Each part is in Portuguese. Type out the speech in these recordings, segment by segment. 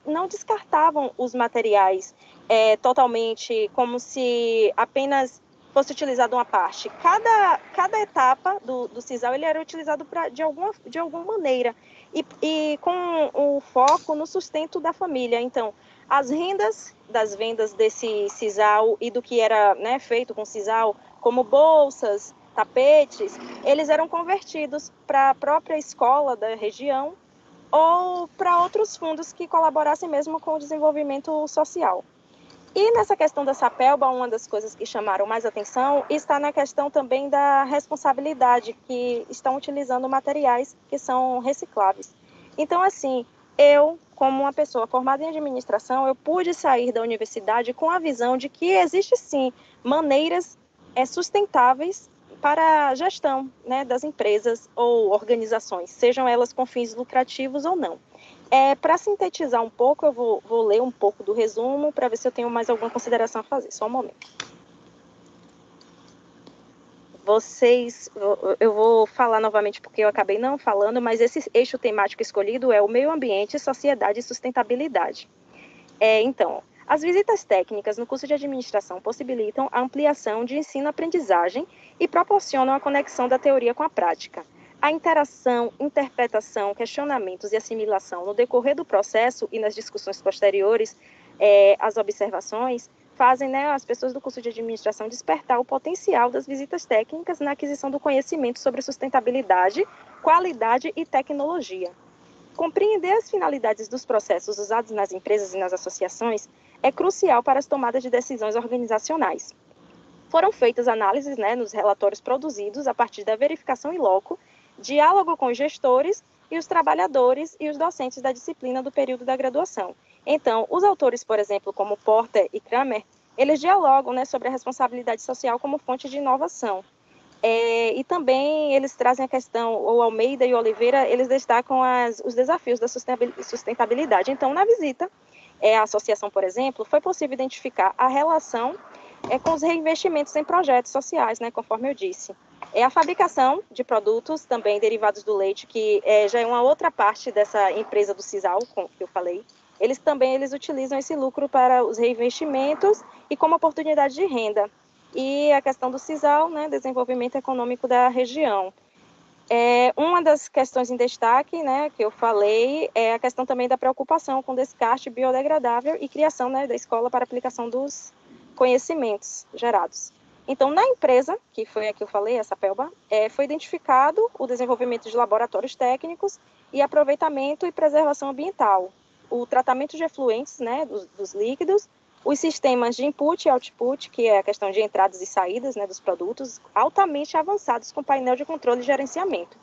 não descartavam os materiais totalmente como se apenas fosse utilizado uma parte. Cada etapa do sisal ele era utilizado de alguma maneira e com o foco no sustento da família. Então, as rendas das vendas desse sisal e do que era, né, feito com sisal, como bolsas, tapetes, eles eram convertidos para a própria escola da região ou para outros fundos que colaborassem mesmo com o desenvolvimento social. E nessa questão da Sapelba, uma das coisas que chamaram mais atenção está na questão também da responsabilidade, que estão utilizando materiais que são recicláveis. Então, assim, eu, como uma pessoa formada em administração, eu pude sair da universidade com a visão de que existe, sim, maneiras sustentáveis para a gestão, né, das empresas ou organizações, sejam elas com fins lucrativos ou não. Para sintetizar um pouco, eu vou ler um pouco do resumo para ver se eu tenho mais alguma consideração a fazer. Só um momento. Eu vou falar novamente porque eu acabei não falando, mas esse eixo temático escolhido é o meio ambiente, sociedade e sustentabilidade. Então, as visitas técnicas no curso de administração possibilitam a ampliação de ensino-aprendizagem e proporcionam a conexão da teoria com a prática. A interação, interpretação, questionamentos e assimilação no decorrer do processo e nas discussões posteriores às observações fazem, né, as pessoas do curso de administração despertar o potencial das visitas técnicas na aquisição do conhecimento sobre sustentabilidade, qualidade e tecnologia. Compreender as finalidades dos processos usados nas empresas e nas associações é crucial para as tomadas de decisões organizacionais. Foram feitas análises, né, nos relatórios produzidos a partir da verificação in loco, diálogo com os gestores e os trabalhadores e os docentes da disciplina do período da graduação. Então, os autores, por exemplo, como Porter e Kramer, eles dialogam, né, sobre a responsabilidade social como fonte de inovação. E também eles trazem a questão, o Almeida e o Oliveira, eles destacam os desafios da sustentabilidade. Então, na visita à associação, por exemplo, foi possível identificar a relação com os reinvestimentos em projetos sociais, né, conforme eu disse. A fabricação de produtos também derivados do leite, que já é uma outra parte dessa empresa do Sisal, como eu falei. Eles utilizam esse lucro para os reinvestimentos e como oportunidade de renda. E a questão do Sisal, né, desenvolvimento econômico da região. Uma das questões em destaque, né, que eu falei, é a questão também da preocupação com descarte biodegradável e criação, né, da escola para aplicação dos conhecimentos gerados. Então, na empresa, que foi a que eu falei, a Sapelba, foi identificado o desenvolvimento de laboratórios técnicos e aproveitamento e preservação ambiental, o tratamento de efluentes, né, dos líquidos, os sistemas de input e output, que é a questão de entradas e saídas, né, dos produtos, altamente avançados com painel de controle e gerenciamento.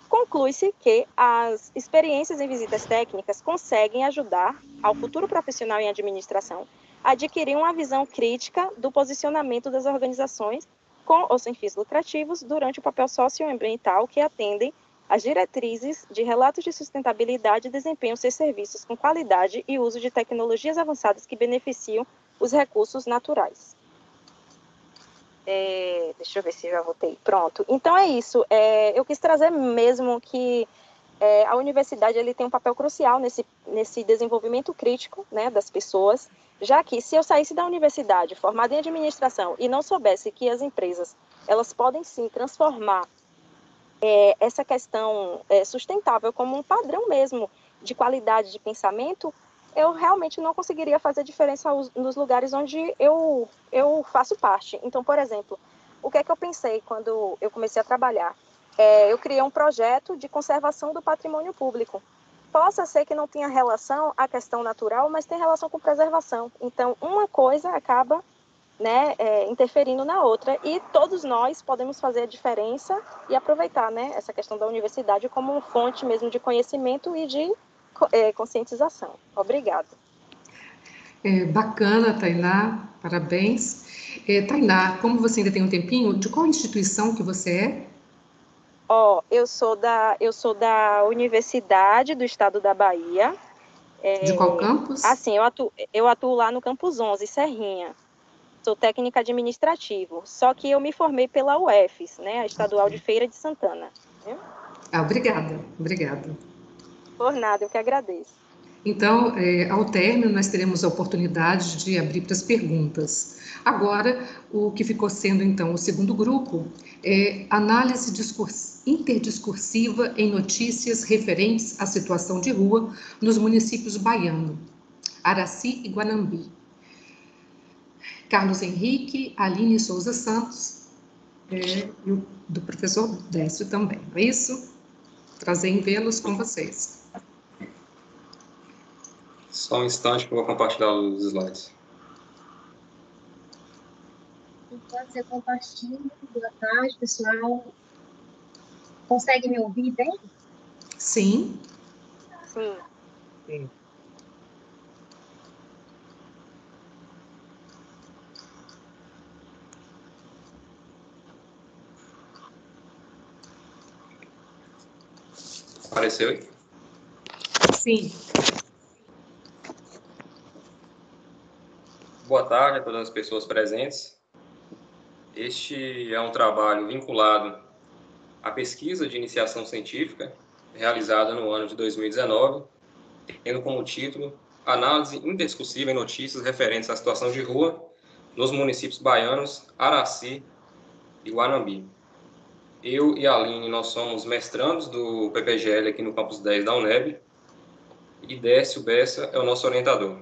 Conclui-se que as experiências em visitas técnicas conseguem ajudar ao futuro profissional em administração a adquirir uma visão crítica do posicionamento das organizações com ou sem fins lucrativos durante o papel socioambiental que atendem às diretrizes de relatos de sustentabilidade e desempenham seus serviços com qualidade e uso de tecnologias avançadas que beneficiam os recursos naturais. Deixa eu ver se já voltei. Pronto. Então é isso. Eu quis trazer mesmo que a universidade ele tem um papel crucial nesse desenvolvimento crítico, né, das pessoas, já que se eu saísse da universidade formada em administração e não soubesse que as empresas elas podem sim transformar essa questão sustentável como um padrão mesmo de qualidade de pensamento, eu realmente não conseguiria fazer diferença nos lugares onde eu faço parte. Então, por exemplo, o que é que eu pensei quando eu comecei a trabalhar? Eu criei um projeto de conservação do patrimônio público. Possa ser que não tenha relação à questão natural, mas tem relação com preservação. Então, uma coisa acaba, né, interferindo na outra, e todos nós podemos fazer a diferença e aproveitar, né, essa questão da universidade como fonte mesmo de conhecimento e de conscientização. Obrigada. Bacana, Tainá, parabéns. Tainá, como você ainda tem um tempinho, de qual instituição que você é? Eu sou da Universidade do Estado da Bahia. De qual campus? Assim, eu atuo lá no Campus 11, Serrinha. Sou técnica administrativo, só que eu me formei pela UFES, né, a Estadual de Feira de Santana. Obrigada, obrigada. Por nada, eu que agradeço. Então, ao término, nós teremos a oportunidade de abrir para as perguntas. Agora, o que ficou sendo, então, o segundo grupo é análise interdiscursiva em notícias referentes à situação de rua nos municípios baianos, Araci e Guanambi. Carlos Henrique, Aline Souza Santos, e do professor Décio também, não é isso? Prazer em vê-los com vocês. Só um instante que eu vou compartilhar os slides. Enquanto você compartilha, boa tarde, pessoal. Consegue me ouvir bem? Sim. Sim. Sim. Apareceu aí? Sim. Boa tarde a todas as pessoas presentes. Este é um trabalho vinculado à pesquisa de iniciação científica realizada no ano de 2019, tendo como título Análise Indiscussível em Notícias Referentes à Situação de Rua nos municípios baianos Araci e Guanambi. Eu e a Aline, nós somos mestrandos do PPGL aqui no Campus 10 da UNEB, e Décio Bessa é o nosso orientador.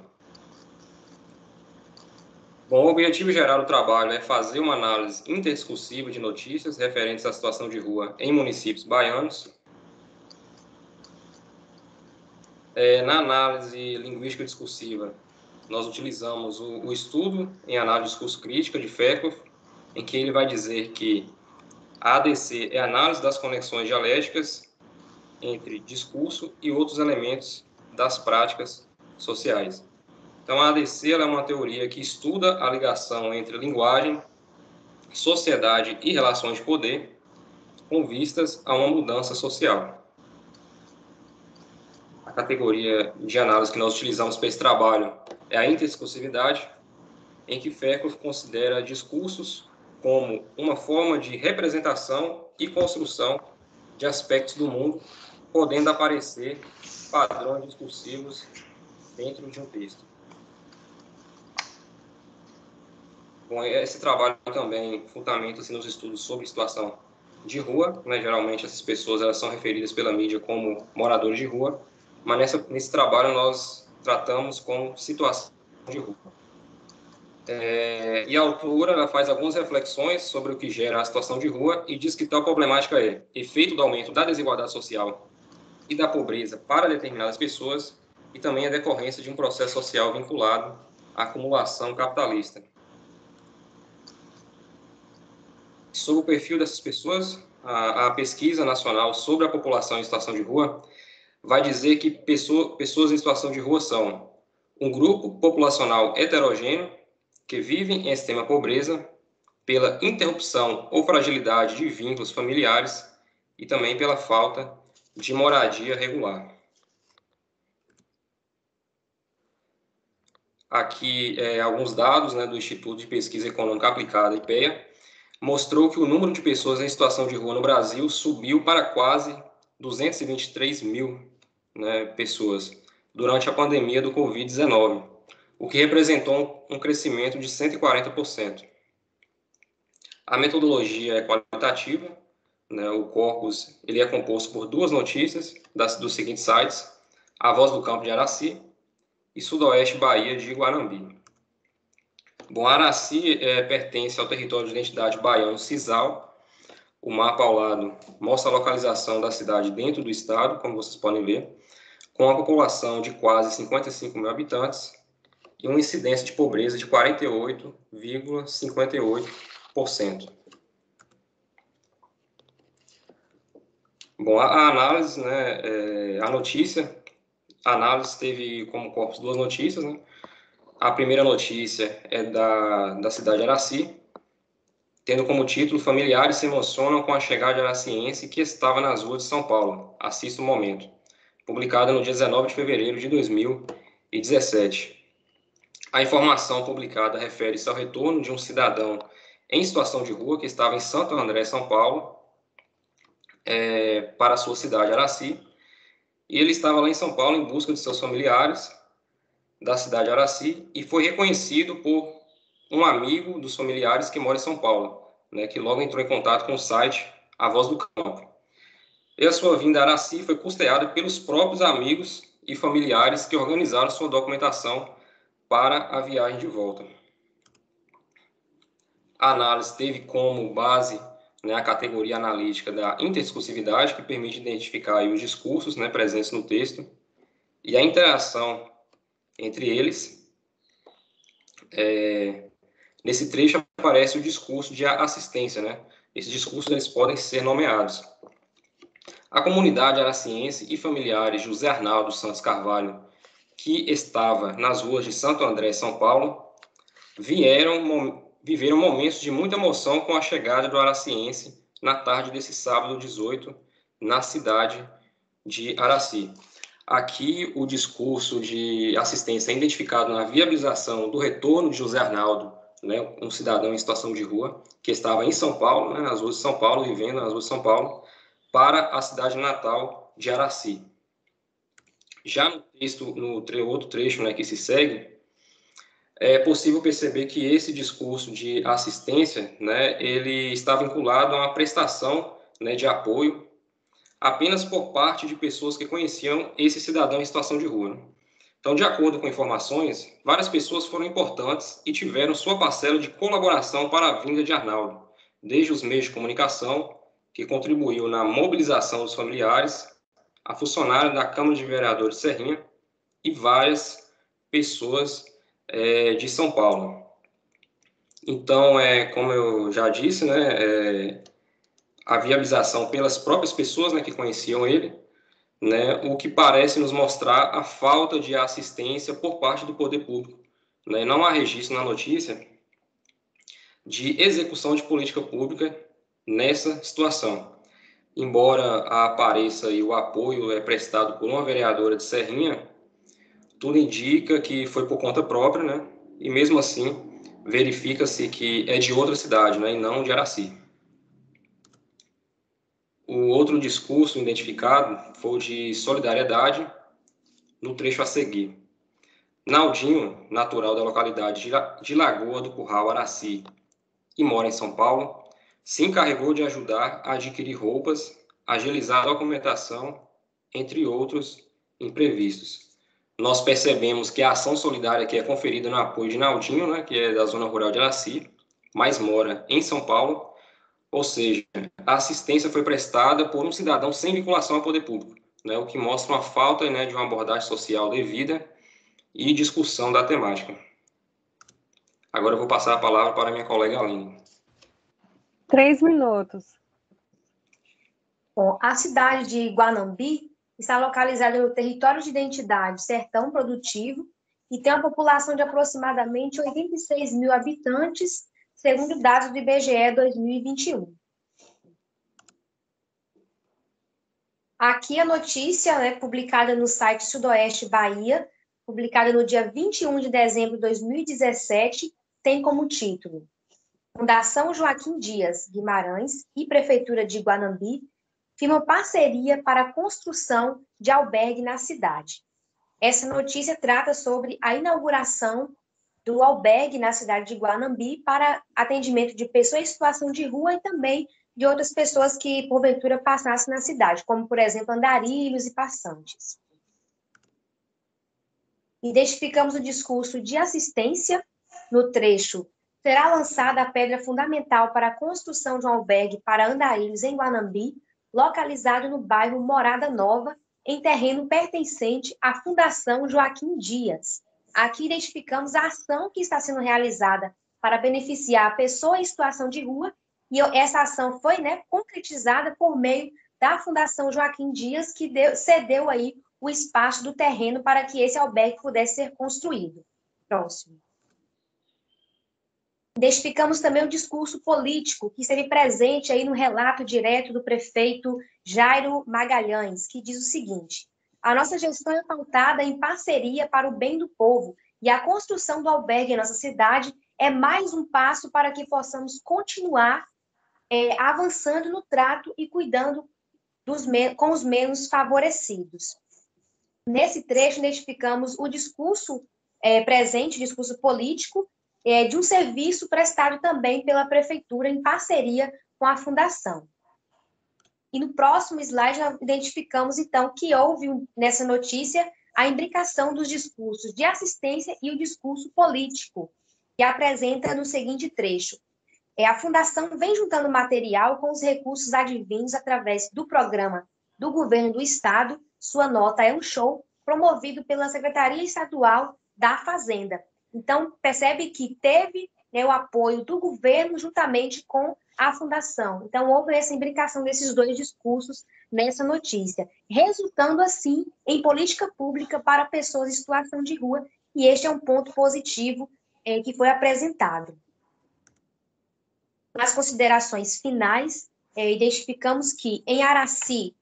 Bom, o objetivo geral do trabalho é fazer uma análise interdiscursiva de notícias referentes à situação de rua em municípios baianos. Na análise linguística discursiva, nós utilizamos o estudo em análise discurso crítica de Fekov, em que ele vai dizer que a ADC é a análise das conexões dialéticas entre discurso e outros elementos das práticas sociais. Então, a ADC ela é uma teoria que estuda a ligação entre linguagem, sociedade e relações de poder, com vistas a uma mudança social. A categoria de análise que nós utilizamos para esse trabalho é a interdiscursividade, em que Fekov considera discursos como uma forma de representação e construção de aspectos do mundo, podendo aparecer padrões discursivos dentro de um texto. Bom, esse trabalho também fundamenta-se nos estudos sobre situação de rua, né? Geralmente essas pessoas elas são referidas pela mídia como moradores de rua, mas nesse trabalho nós tratamos como situação de rua. E a autora ela faz algumas reflexões sobre o que gera a situação de rua e diz que tal problemática é efeito do aumento da desigualdade social e da pobreza para determinadas pessoas e também a decorrência de um processo social vinculado à acumulação capitalista. Sobre o perfil dessas pessoas, a pesquisa nacional sobre a população em situação de rua vai dizer que pessoas em situação de rua são um grupo populacional heterogêneo que vive em extrema pobreza pela interrupção ou fragilidade de vínculos familiares e também pela falta de moradia regular. Aqui alguns dados, né, do Instituto de Pesquisa Econômica Aplicada, IPEA, mostrou que o número de pessoas em situação de rua no Brasil subiu para quase 223 mil, né, pessoas durante a pandemia do Covid-19, o que representou um crescimento de 140%. A metodologia é qualitativa, né, o corpus ele é composto por duas notícias dos seguintes sites: A Voz do Campo de Araci e Sudoeste Bahia de Guanambi. Bom, Araci pertence ao território de identidade baiano Cisal. O mapa ao lado mostra a localização da cidade dentro do estado, como vocês podem ver, com a população de quase 55 mil habitantes e uma incidência de pobreza de 48,58%. Bom, a análise, né, a análise teve como corpus duas notícias, né? A primeira notícia é da cidade de Araci, tendo como título Familiares se emocionam com a chegada de araciense que estava nas ruas de São Paulo. Assista o momento. Publicada no dia 19 de fevereiro de 2017. A informação publicada refere-se ao retorno de um cidadão em situação de rua que estava em Santo André, São Paulo, para a sua cidade, Araci, e ele estava lá em São Paulo em busca de seus familiares da cidade de Araci e foi reconhecido por um amigo dos familiares que mora em São Paulo, né, que logo entrou em contato com o site A Voz do Campo. E a sua vinda a Araci foi custeada pelos próprios amigos e familiares que organizaram sua documentação para a viagem de volta. A análise teve como base, né, a categoria analítica da interdiscursividade, que permite identificar aí os discursos, né, presentes no texto, e a interação entre eles. Nesse trecho aparece o discurso de assistência, né? Esses discursos eles podem ser nomeados. A comunidade araciense e familiares de José Arnaldo Santos Carvalho, que estava nas ruas de Santo André, São Paulo, viveram momentos de muita emoção com a chegada do araciense na tarde desse sábado 18, na cidade de Araci. Aqui, o discurso de assistência é identificado na viabilização do retorno de José Arnaldo, né, um cidadão em situação de rua, que estava em São Paulo, né, nas ruas de São Paulo, vivendo nas ruas de São Paulo, para a cidade natal de Araci. Já no texto, no outro trecho, né, que se segue, é possível perceber que esse discurso de assistência, né, ele está vinculado a uma prestação, né, de apoio apenas por parte de pessoas que conheciam esse cidadão em situação de rua. Então, de acordo com informações, várias pessoas foram importantes e tiveram sua parcela de colaboração para a vinda de Arnaldo, desde os meios de comunicação, que contribuiu na mobilização dos familiares, a funcionária da Câmara de Vereadores de Serrinha e várias pessoas de São Paulo. Então, como eu já disse, né, a viabilização pelas próprias pessoas, né, que conheciam ele, né, o que parece nos mostrar a falta de assistência por parte do poder público, né? Não há registro na notícia de execução de política pública nessa situação. Embora apareça aí o apoio prestado por uma vereadora de Serrinha, tudo indica que foi por conta própria, né? E mesmo assim verifica-se que é de outra cidade, né, e não de Araci. O outro discurso identificado foi o de solidariedade, no trecho a seguir. Naldinho, natural da localidade de Lagoa do Curral, Araci, e mora em São Paulo, se encarregou de ajudar a adquirir roupas, agilizar a documentação, entre outros imprevistos. Nós percebemos que a ação solidária que é conferida no apoio de Naldinho, né, que é da zona rural de Araci, mas mora em São Paulo, ou seja, a assistência foi prestada por um cidadão sem vinculação ao poder público, né, o que mostra uma falta, né, de uma abordagem social devida e discussão da temática. Agora eu vou passar a palavra para a minha colega Aline. 3 minutos. Bom, a cidade de Guanambi está localizada no território de identidade Sertão Produtivo e tem uma população de aproximadamente 86 mil habitantes, segundo dados do IBGE 2021. Aqui a notícia, né, publicada no site Sudoeste Bahia, publicada no dia 21 de dezembro de 2017, tem como título: Fundação Joaquim Dias Guimarães e Prefeitura de Guanambi firmam parceria para a construção de albergue na cidade. Essa notícia trata sobre a inauguração do albergue na cidade de Guanambi para atendimento de pessoas em situação de rua e também de outras pessoas que, porventura, passassem na cidade, como, por exemplo, andarilhos e passantes. Identificamos o discurso de assistência no trecho: será lançada a pedra fundamental para a construção de um albergue para andarilhos em Guanambi, localizado no bairro Morada Nova, em terreno pertencente à Fundação Joaquim Dias. Aqui identificamos a ação que está sendo realizada para beneficiar a pessoa em situação de rua, e essa ação foi, né, concretizada por meio da Fundação Joaquim Dias, que cedeu aí o espaço do terreno para que esse albergue pudesse ser construído. Próximo. Identificamos também o discurso político que esteve presente aí no relato direto do prefeito Jairo Magalhães, que diz o seguinte: a nossa gestão é pautada em parceria para o bem do povo e a construção do albergue em nossa cidade é mais um passo para que possamos continuar avançando no trato e cuidando com os menos favorecidos. Nesse trecho, identificamos o discurso presente, o discurso político, de um serviço prestado também pela Prefeitura em parceria com a Fundação. E no próximo slide, nós identificamos, então, que houve nessa notícia a imbricação dos discursos de assistência e o discurso político, que apresenta no seguinte trecho. A Fundação vem juntando material com os recursos advindos através do programa do Governo do Estado, Sua Nota é um Show, promovido pela Secretaria Estadual da Fazenda. Então, percebe que teve o apoio do governo juntamente com a Fundação. Então, houve essa imbricação desses dois discursos nessa notícia, resultando, assim, em política pública para pessoas em situação de rua, e este é um ponto positivo que foi apresentado. Nas considerações finais, identificamos que, em Araci,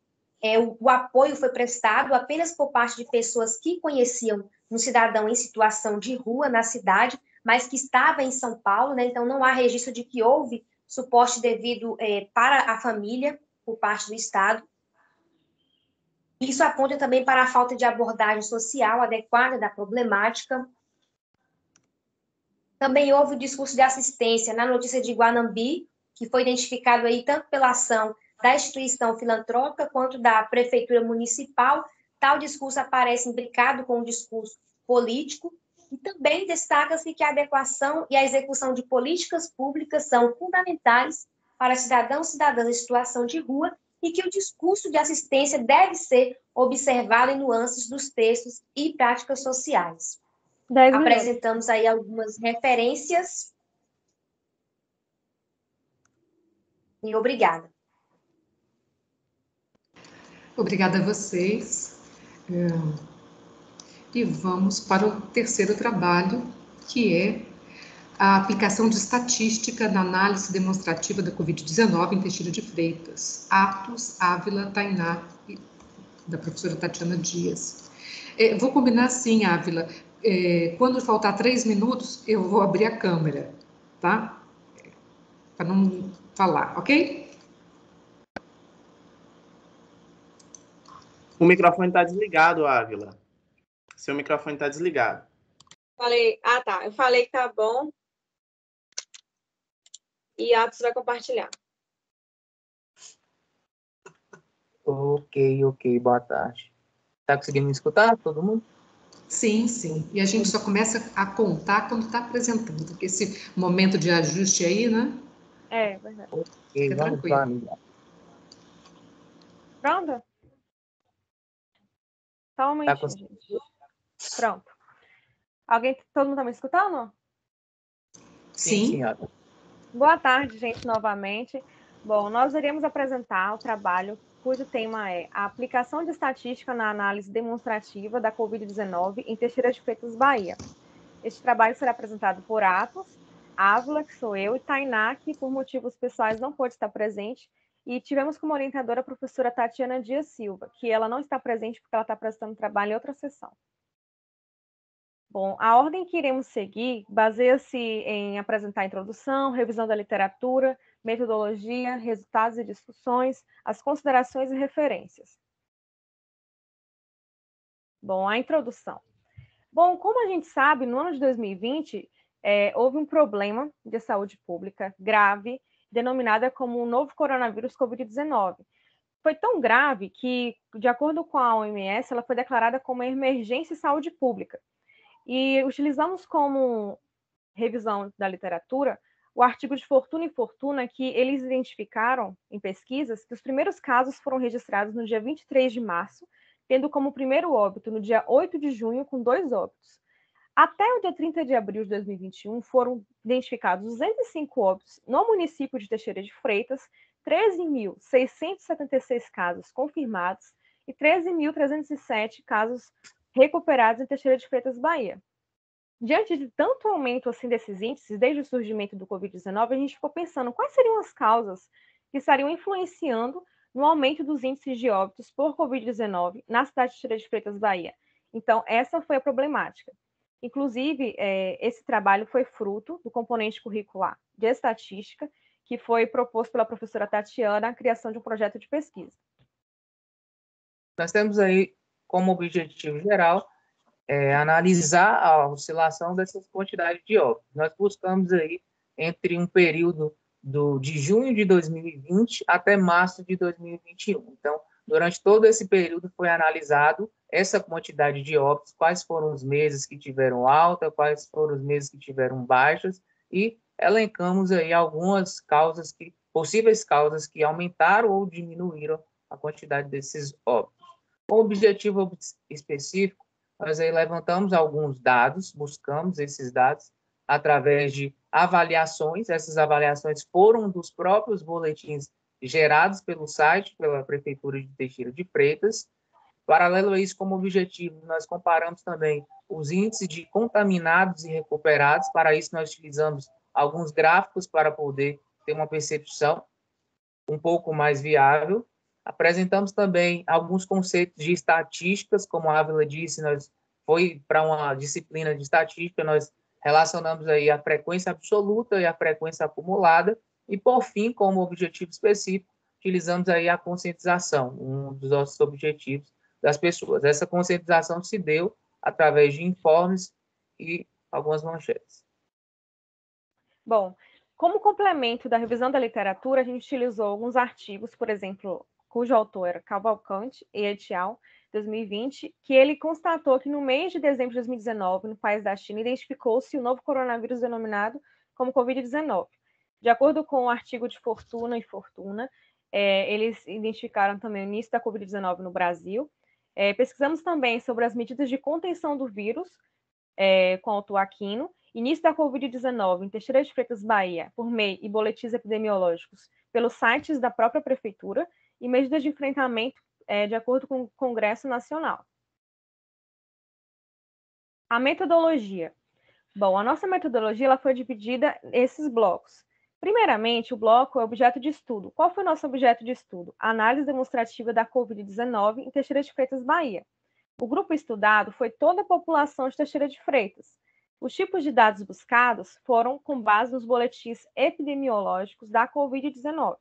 o apoio foi prestado apenas por parte de pessoas que conheciam um cidadão em situação de rua na cidade, mas que estava em São Paulo, né? Então não há registro de que houve suporte devido para a família por parte do Estado. Isso aponta também para a falta de abordagem social adequada da problemática. Também houve o discurso de assistência na notícia de Guanambi, que foi identificado aí tanto pela ação da instituição filantrópica quanto da prefeitura municipal. Tal discurso aparece imbricado com o discurso político, e também destaca-se que a adequação e a execução de políticas públicas são fundamentais para cidadãos e cidadãs em situação de rua, e que o discurso de assistência deve ser observado em nuances dos textos e práticas sociais. Apresentamos aí algumas referências. E obrigada. Obrigada a vocês. E vamos para o terceiro trabalho, que é a aplicação de estatística na análise demonstrativa da Covid-19 em Teixeira de Freitas. Atos, Ávila, Tainá, da professora Tatiana Dias. Vou combinar assim, Ávila. Quando faltar 3 minutos, eu vou abrir a câmera, tá? Para não falar, ok? O microfone está desligado, Ávila. Seu microfone está desligado. Tá. Eu falei que tá bom. E Atos vai compartilhar. Ok. Boa tarde. Tá conseguindo me escutar, todo mundo? Sim. E a gente só começa a contar quando está apresentando, porque esse momento de ajuste aí, né? É, verdade. Ok, vamos lá, amiga. Pronto? Só um momentinho, gente. Pronto. Todo mundo está me escutando? Sim. Senhora. Boa tarde, gente, novamente. Bom, nós iremos apresentar o trabalho cujo tema é a aplicação de estatística na análise demonstrativa da Covid-19 em Teixeira de Freitas, Bahia. Este trabalho será apresentado por Atos, Ávila, que sou eu, e Tainá, que por motivos pessoais não pôde estar presente, e tivemos como orientadora a professora Tatiana Dias Silva, que ela não está presente porque ela está apresentando trabalho em outra sessão. Bom, a ordem que iremos seguir baseia-se em apresentar a introdução, revisão da literatura, metodologia, resultados e discussões, as considerações e referências. Bom, a introdução. Bom, como a gente sabe, no ano de 2020, houve um problema de saúde pública grave, denominada como o novo coronavírus Covid-19. Foi tão grave que, de acordo com a OMS, ela foi declarada como uma emergência de saúde pública. E utilizamos como revisão da literatura o artigo de Fortuna e Fortuna, que eles identificaram em pesquisas que os primeiros casos foram registrados no dia 23 de março, tendo como primeiro óbito no dia 8 de junho, com 2 óbitos. Até o dia 30 de abril de 2021, foram identificados 205 óbitos no município de Teixeira de Freitas, 13.676 casos confirmados e 13.307 casos recuperados em Teixeira de Freitas, Bahia. Diante de tanto aumento assim desses índices, desde o surgimento do Covid-19, a gente ficou pensando quais seriam as causas que estariam influenciando no aumento dos índices de óbitos por Covid-19 na cidade de Teixeira de Freitas, Bahia. Então, essa foi a problemática. Inclusive, esse trabalho foi fruto do componente curricular de estatística, que foi proposto pela professora Tatiana a criação de um projeto de pesquisa. Nós temos aí como objetivo geral, analisar a oscilação dessas quantidades de óbitos. Nós buscamos aí entre um período de junho de 2020 até março de 2021. Então, durante todo esse período foi analisado essa quantidade de óbitos, quais foram os meses que tiveram alta, quais foram os meses que tiveram baixas, e elencamos aí algumas possíveis causas que aumentaram ou diminuíram a quantidade desses óbitos. Com objetivo específico, nós aí levantamos alguns dados, buscamos esses dados através de avaliações. Essas avaliações foram dos próprios boletins gerados pelo site, pela Prefeitura de Teixeira de Freitas. Paralelo a isso, como objetivo, nós comparamos também os índices de contaminados e recuperados. Para isso, nós utilizamos alguns gráficos para poder ter uma percepção um pouco mais viável. Apresentamos também alguns conceitos de estatísticas, como a Ávila disse, foi para uma disciplina de estatística, nós relacionamos aí a frequência absoluta e a frequência acumulada, e, por fim, como objetivo específico, utilizamos aí a conscientização, um dos nossos objetivos das pessoas. Essa conscientização se deu através de informes e algumas manchetes. Bom, como complemento da revisão da literatura, a gente utilizou alguns artigos, por exemplo, cujo autor era Cavalcante e et al., 2020, que ele constatou que no mês de dezembro de 2019, no país da China, identificou-se o novo coronavírus denominado como Covid-19. De acordo com o artigo de Fortuna e Fortuna, eles identificaram também o início da Covid-19 no Brasil. Pesquisamos também sobre as medidas de contenção do vírus, com o autor Aquino, início da Covid-19 em Teixeira de Freitas, Bahia, por meio e boletins epidemiológicos pelos sites da própria Prefeitura, e medidas de enfrentamento de acordo com o Congresso Nacional. A metodologia. Bom, a nossa metodologia ela foi dividida nesses blocos. Primeiramente, o bloco é objeto de estudo. Qual foi o nosso objeto de estudo? A análise demonstrativa da Covid-19 em Teixeira de Freitas, Bahia. O grupo estudado foi toda a população de Teixeira de Freitas. Os tipos de dados buscados foram com base nos boletins epidemiológicos da Covid-19.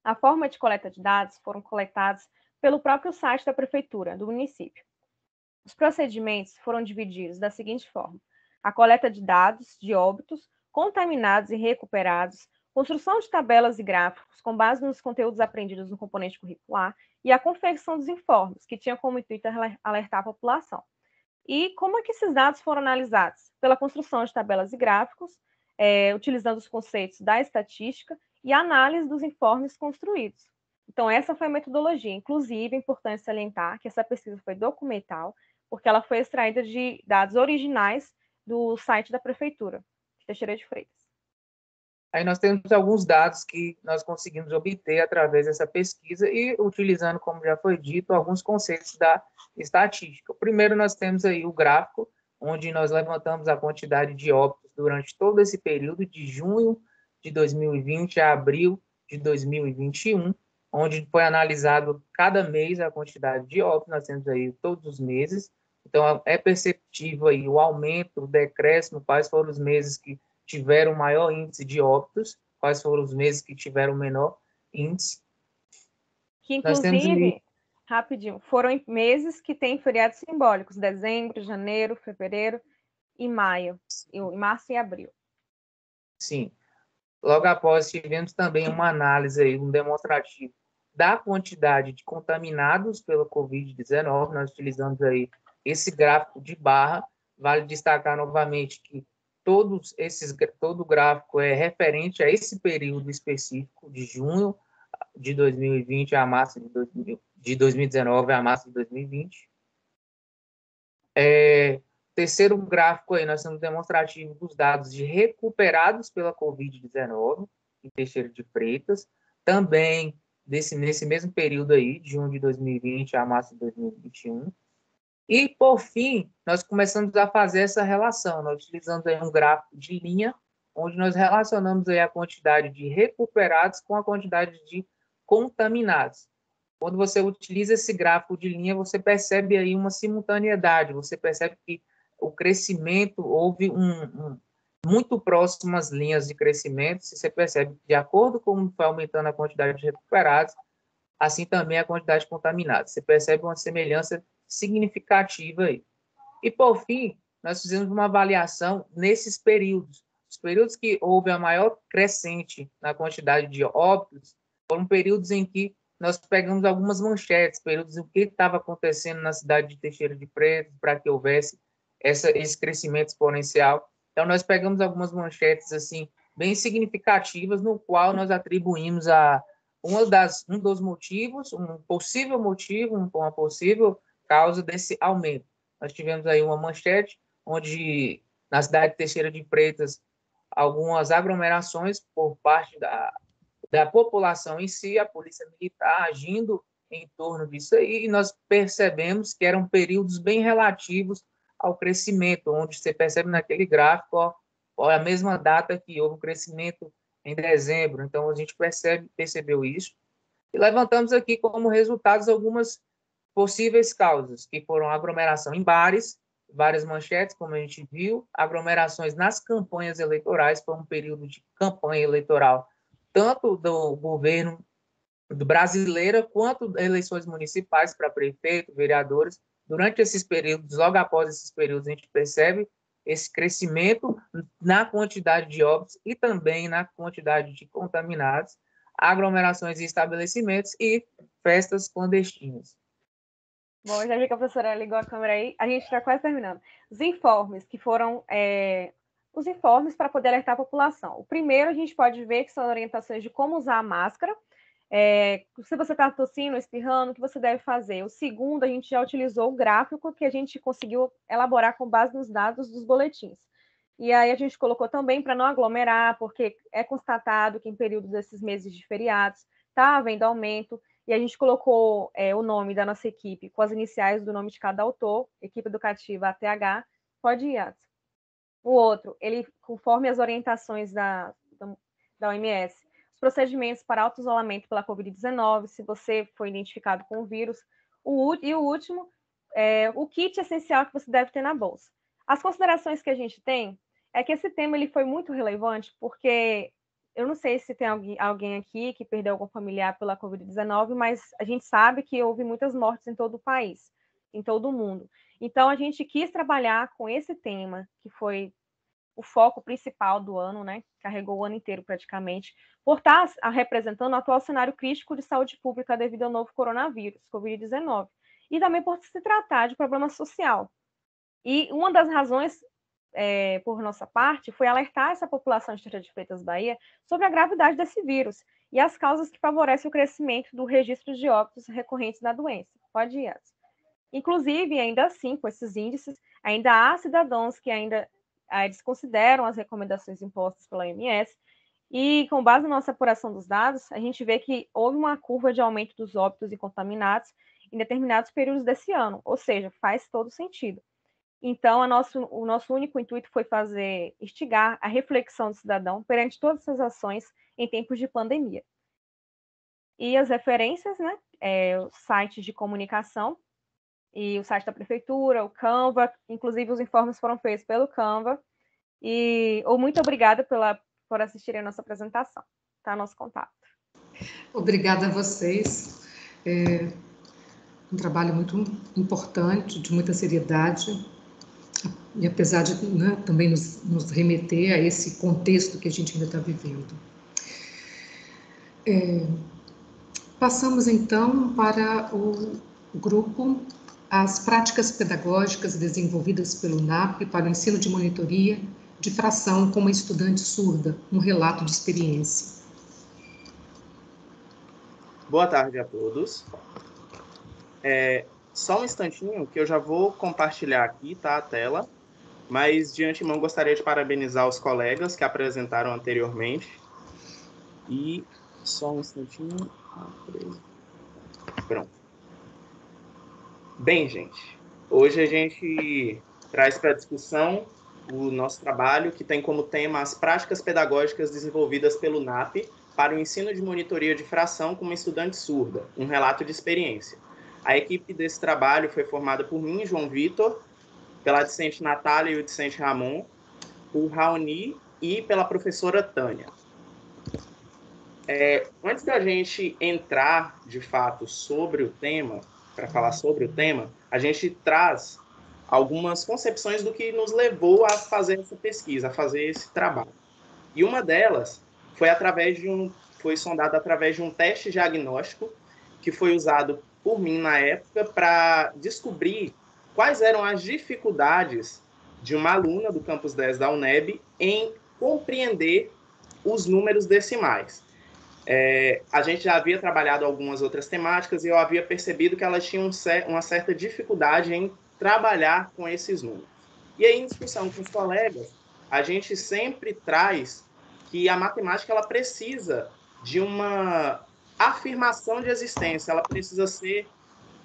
A forma de coleta de dados foram coletados pelo próprio site da prefeitura, do município. Os procedimentos foram divididos da seguinte forma: a coleta de dados de óbitos, contaminados e recuperados, construção de tabelas e gráficos com base nos conteúdos aprendidos no componente curricular e a confecção dos informes, que tinha como intuito alertar a população. E como é que esses dados foram analisados? Pela construção de tabelas e gráficos, utilizando os conceitos da estatística e análise dos informes construídos. Então, essa foi a metodologia. Inclusive, é importante salientar que essa pesquisa foi documental, porque ela foi extraída de dados originais do site da Prefeitura de Teixeira de Freitas. Aí nós temos alguns dados que nós conseguimos obter através dessa pesquisa e utilizando, como já foi dito, alguns conceitos da estatística. Primeiro, nós temos aí o gráfico, onde nós levantamos a quantidade de óbitos durante todo esse período, de junho de 2020 a abril de 2021, onde foi analisado cada mês a quantidade de óbitos. Nós temos aí todos os meses, então é perceptível aí o aumento, o decréscimo, quais foram os meses que tiveram maior índice de óbitos, quais foram os meses que tiveram menor índice. Que, inclusive, rapidinho, foram meses que têm feriados simbólicos: dezembro, janeiro, fevereiro e maio, março e abril. Sim. Logo após, tivemos também uma análise, aí, um demonstrativo da quantidade de contaminados pela Covid-19. Nós utilizamos aí esse gráfico de barra. Vale destacar novamente que todo o gráfico é referente a esse período específico, de junho de 2020 a março de 2019 a março de 2020. Terceiro gráfico aí, nós temos demonstrativo dos dados de recuperados pela Covid-19 em Teixeira de Freitas, também nesse mesmo período aí, de junho de 2020 a março de 2021. E, por fim, nós começamos a fazer essa relação. Nós utilizamos aí um gráfico de linha, onde nós relacionamos aí a quantidade de recuperados com a quantidade de contaminados. Quando você utiliza esse gráfico de linha, você percebe aí uma simultaneidade, você percebe que o crescimento, houve muito próximas linhas de crescimento, você percebe que, de acordo com como foi aumentando a quantidade de recuperados, assim também a quantidade de contaminados. Você percebe uma semelhança significativa aí. E, por fim, nós fizemos uma avaliação nesses períodos. Os períodos que houve a maior crescente na quantidade de óbitos foram períodos em que nós pegamos algumas manchetes, períodos em que estava acontecendo na cidade de Teixeira de Freitas para que houvesse esse crescimento exponencial. Então, nós pegamos algumas manchetes assim bem significativas, no qual nós atribuímos a um dos motivos, um possível motivo, uma possível causa desse aumento. Nós tivemos aí uma manchete onde, na cidade de Teixeira de Freitas, algumas aglomerações por parte da população em si, a polícia militar agindo em torno disso aí, e nós percebemos que eram períodos bem relativos ao crescimento, onde você percebe naquele gráfico, ó, a mesma data que houve o crescimento em dezembro. Então, a gente percebeu isso. E levantamos aqui como resultados algumas possíveis causas, que foram aglomeração em bares, várias manchetes, como a gente viu, aglomerações nas campanhas eleitorais, foi um período de campanha eleitoral, tanto do governo brasileiro, quanto eleições municipais para prefeito, vereadores. Durante esses períodos, logo após esses períodos, a gente percebe esse crescimento na quantidade de óbitos e também na quantidade de contaminados, aglomerações em estabelecimentos e festas clandestinas. Bom, já vi que a professora ligou a câmera aí. A gente está quase terminando. Os informes, que foram os informes para poder alertar a população. O primeiro, a gente pode ver que são orientações de como usar a máscara. Se você está tossindo, espirrando, o que você deve fazer? O segundo, a gente já utilizou o gráfico que a gente conseguiu elaborar com base nos dados dos boletins. E aí a gente colocou também para não aglomerar, porque é constatado que em períodos desses meses de feriados está havendo aumento. E a gente colocou o nome da nossa equipe com as iniciais do nome de cada autor, equipe educativa ATH. Pode ir, Adson. O outro, ele, conforme as orientações da OMS, os procedimentos para auto-isolamento pela Covid-19, se você foi identificado com o vírus. E o último, o kit essencial que você deve ter na bolsa. As considerações que a gente tem é que esse tema ele foi muito relevante, porque eu não sei se tem alguém aqui que perdeu algum familiar pela Covid-19, mas a gente sabe que houve muitas mortes em todo o país, em todo o mundo. Então, a gente quis trabalhar com esse tema, que foi o foco principal do ano, né? Carregou o ano inteiro praticamente, por estar representando o atual cenário crítico de saúde pública devido ao novo coronavírus, Covid-19, e também por se tratar de problema social. E uma das razões, por nossa parte, foi alertar essa população de Teixeira de Freitas, Bahia, sobre a gravidade desse vírus e as causas que favorecem o crescimento do registro de óbitos recorrentes da doença. Pode ir, Adson. Inclusive, ainda assim, com esses índices, ainda há cidadãos que ainda desconsideram as recomendações impostas pela OMS, e com base na nossa apuração dos dados, a gente vê que houve uma curva de aumento dos óbitos e contaminados em determinados períodos desse ano, ou seja, faz todo sentido. Então, o nosso único intuito foi instigar a reflexão do cidadão perante todas essas ações em tempos de pandemia. E as referências, né, os sites de comunicação, e o site da prefeitura, o Canva, inclusive os informes foram feitos pelo Canva. Muito obrigada por assistirem a nossa apresentação. Tá, nosso contato. Obrigada a vocês. Um trabalho muito importante, de muita seriedade, e apesar de também nos remeter a esse contexto que a gente ainda está vivendo. Passamos, então, para o grupo As práticas pedagógicas desenvolvidas pelo NAP para o ensino de monitoria de fração com uma estudante surda, um relato de experiência. Boa tarde a todos. Só um instantinho que eu já vou compartilhar aqui, tá, a tela, mas de antemão gostaria de parabenizar os colegas que apresentaram anteriormente. E só um instantinho. Pronto. Bem, gente, hoje a gente traz para discussão o nosso trabalho que tem como tema as práticas pedagógicas desenvolvidas pelo NAP para o ensino de monitoria de fração com uma estudante surda, um relato de experiência. A equipe desse trabalho foi formada por mim, João Vitor, pela discente Natália e o discente Ramon, por Raoni e pela professora Tânia. Antes da gente entrar, de fato, sobre o tema, para falar sobre o tema, a gente traz algumas concepções do que nos levou a fazer essa pesquisa, a fazer esse trabalho. E uma delas foi sondada através de um teste diagnóstico que foi usado por mim na época para descobrir quais eram as dificuldades de uma aluna do Campus 10 da UNEB em compreender os números decimais. A gente já havia trabalhado algumas outras temáticas e eu havia percebido que elas tinham uma certa dificuldade em trabalhar com esses números. E aí, em discussão com os colegas, a gente sempre traz que a matemática ela precisa de uma afirmação de existência, ela precisa ser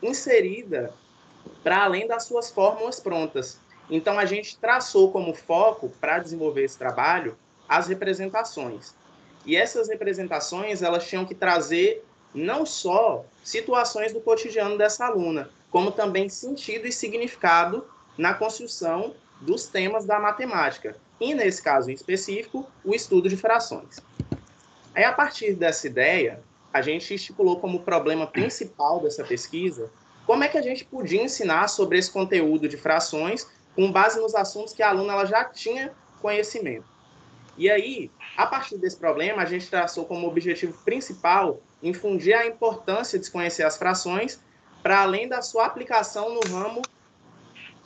inserida para além das suas fórmulas prontas. Então, a gente traçou como foco, para desenvolver esse trabalho, as representações. E essas representações, elas tinham que trazer não só situações do cotidiano dessa aluna, como também sentido e significado na construção dos temas da matemática. E, nesse caso em específico, o estudo de frações. Aí, a partir dessa ideia, a gente estipulou como problema principal dessa pesquisa como é que a gente podia ensinar sobre esse conteúdo de frações com base nos assuntos que a aluna ela já tinha conhecimento. E aí, a partir desse problema, a gente traçou como objetivo principal infundir a importância de conhecer as frações para além da sua aplicação no ramo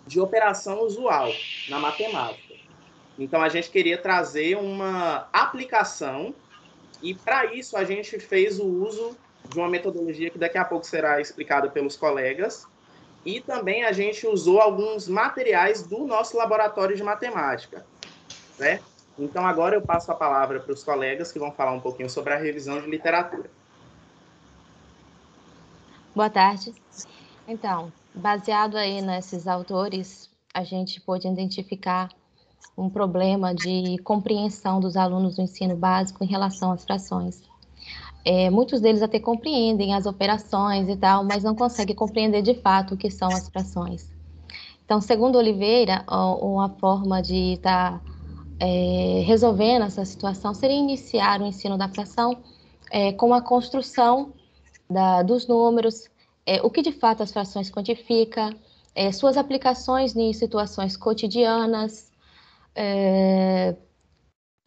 de operação usual, na matemática. Então, a gente queria trazer uma aplicação e, para isso, a gente fez o uso de uma metodologia que daqui a pouco será explicada pelos colegas e também a gente usou alguns materiais do nosso laboratório de matemática, né? Então, agora eu passo a palavra para os colegas que vão falar um pouquinho sobre a revisão de literatura. Boa tarde. Então, baseado aí nesses autores, a gente pôde identificar um problema de compreensão dos alunos do ensino básico em relação às frações. Muitos deles até compreendem as operações e tal, mas não conseguem compreender de fato o que são as frações. Então, segundo Oliveira, uma forma de estar resolvendo essa situação seria iniciar o ensino da fração com a construção dos números, o que de fato as frações quantifica, suas aplicações em situações cotidianas,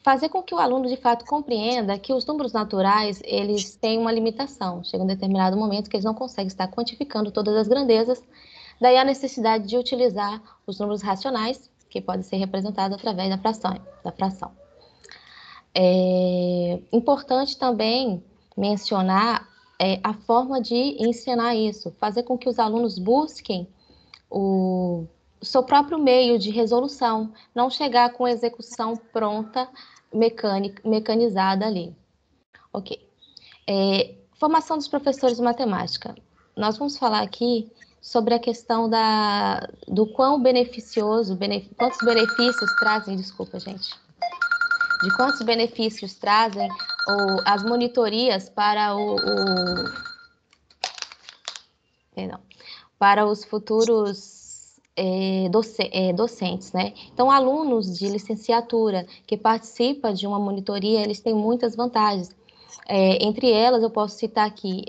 fazer com que o aluno de fato compreenda que os números naturais eles têm uma limitação, chega um determinado momento que eles não conseguem estar quantificando todas as grandezas, daí a necessidade de utilizar os números racionais, que podem ser representados através da fração. É importante também mencionar a forma de ensinar isso, fazer com que os alunos busquem o seu próprio meio de resolução, não chegar com a execução pronta, mecanizada ali. Ok. Formação dos professores de matemática. Nós vamos falar aqui sobre a questão do quão beneficioso, quantos benefícios trazem, desculpa, gente, de quantos benefícios trazem as monitorias para para os futuros docentes, né? Então, alunos de licenciatura que participam de uma monitoria, eles têm muitas vantagens. Entre elas, eu posso citar aqui,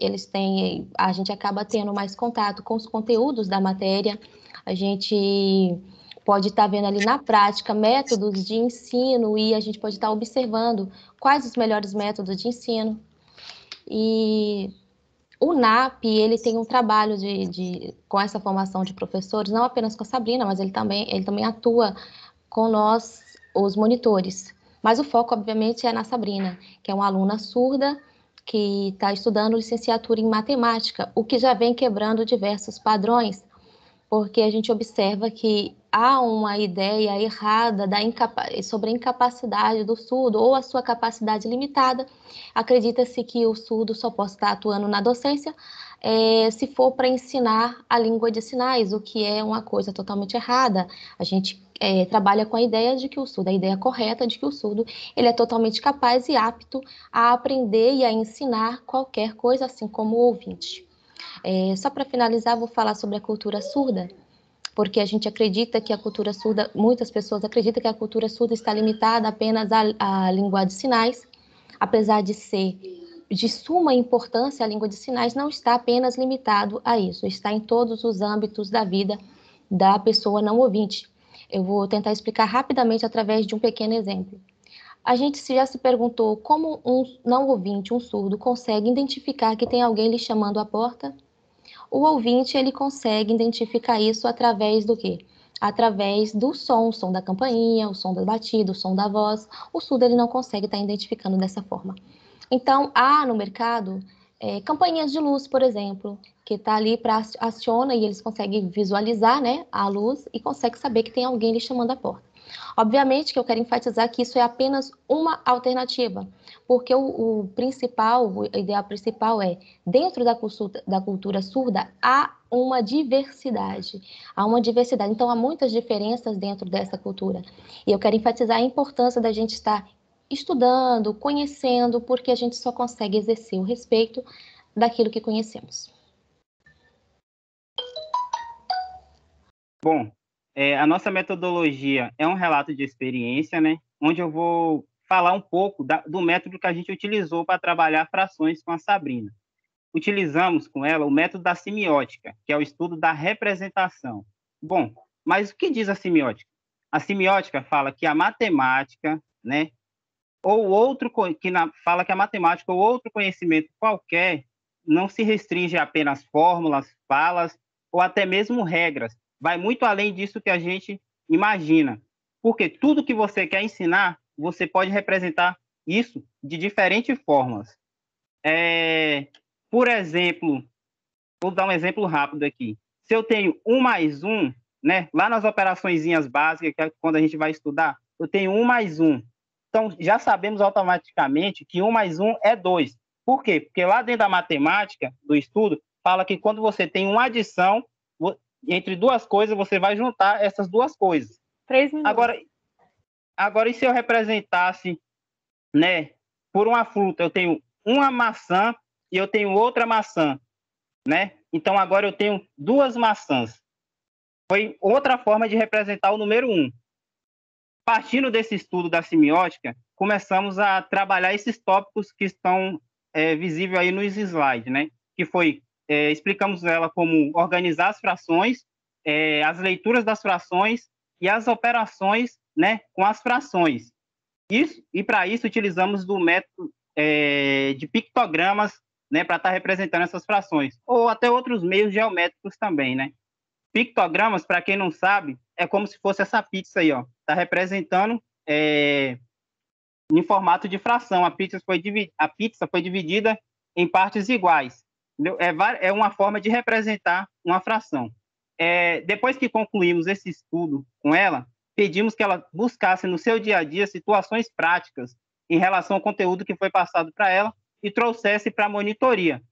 a gente acaba tendo mais contato com os conteúdos da matéria, a gente pode estar vendo ali na prática métodos de ensino e a gente pode estar observando quais os melhores métodos de ensino. E o NAP, ele tem um trabalho com essa formação de professores, não apenas com a Sabrina, mas ele também atua com nós, os monitores. Mas o foco, obviamente, é na Sabrina, que é uma aluna surda que está estudando licenciatura em matemática, o que já vem quebrando diversos padrões, porque a gente observa que há uma ideia errada sobre a incapacidade do surdo ou a sua capacidade limitada. Acredita-se que o surdo só pode estar atuando na docência se for para ensinar a língua de sinais, o que é uma coisa totalmente errada. A gente trabalha com a ideia de que o surdo, a ideia correta de que o surdo ele é totalmente capaz e apto a aprender e a ensinar qualquer coisa, assim como o ouvinte. Só para finalizar, vou falar sobre a cultura surda, porque a gente acredita que a cultura surda, muitas pessoas acreditam que a cultura surda está limitada apenas à língua de sinais, apesar de ser de suma importância, a língua de sinais não está apenas limitado a isso, está em todos os âmbitos da vida da pessoa não ouvinte. Eu vou tentar explicar rapidamente através de um pequeno exemplo. A gente já se perguntou como um não ouvinte, um surdo, consegue identificar que tem alguém lhe chamando à porta? O ouvinte, ele consegue identificar isso através do quê? Através do som, o som da campainha, o som da batida, o som da voz. O surdo, ele não consegue estar identificando dessa forma. Então, há no mercado campainhas de luz, por exemplo, que está ali para aciona e eles conseguem visualizar, né, a luz e conseguem saber que tem alguém lhe chamando à porta. Obviamente que eu quero enfatizar que isso é apenas uma alternativa, porque o ideal principal é, dentro da cultura surda, há uma diversidade. Então há muitas diferenças dentro dessa cultura. E eu quero enfatizar a importância da gente estar estudando, conhecendo, porque a gente só consegue exercer o respeito daquilo que conhecemos. Bom, a nossa metodologia é um relato de experiência, né? Onde eu vou falar um pouco do método que a gente utilizou para trabalhar frações com a Sabrina. Utilizamos com ela o método da semiótica, que é o estudo da representação. Bom, mas o que diz a semiótica? A semiótica fala que a matemática, né, fala que a matemática ou outro conhecimento qualquer não se restringe a apenas fórmulas, falas ou até mesmo regras. Vai muito além disso que a gente imagina. Porque tudo que você quer ensinar, você pode representar isso de diferentes formas. Por exemplo, vou dar um exemplo rápido aqui. Se eu tenho 1 mais 1, né, lá nas operaçõezinhas básicas, que é quando a gente vai estudar, eu tenho 1 mais 1. Então, já sabemos automaticamente que 1 mais 1 é 2. Por quê? Porque lá dentro da matemática, do estudo, fala que quando você tem uma adição, entre duas coisas, você vai juntar essas duas coisas. 3 minutos. Agora, e se eu representasse, né, por uma fruta, eu tenho uma maçã e eu tenho outra maçã, né? Então, agora eu tenho 2 maçãs. Foi outra forma de representar o número 1. Partindo desse estudo da semiótica, começamos a trabalhar esses tópicos que estão visíveis aí nos slides, né? Que foi, explicamos ela como organizar as frações, as leituras das frações e as operações, né, com as frações. E para isso utilizamos do método de pictogramas, né, para estar representando essas frações, ou até outros meios geométricos também, né? Pictogramas, para quem não sabe, é como se fosse essa pizza aí, ó. Está representando em formato de fração. A pizza foi dividida em partes iguais. Entendeu? É uma forma de representar uma fração. Depois que concluímos esse estudo com ela, pedimos que ela buscasse no seu dia a dia situações práticas em relação ao conteúdo que foi passado para ela e trouxesse para a monitoria.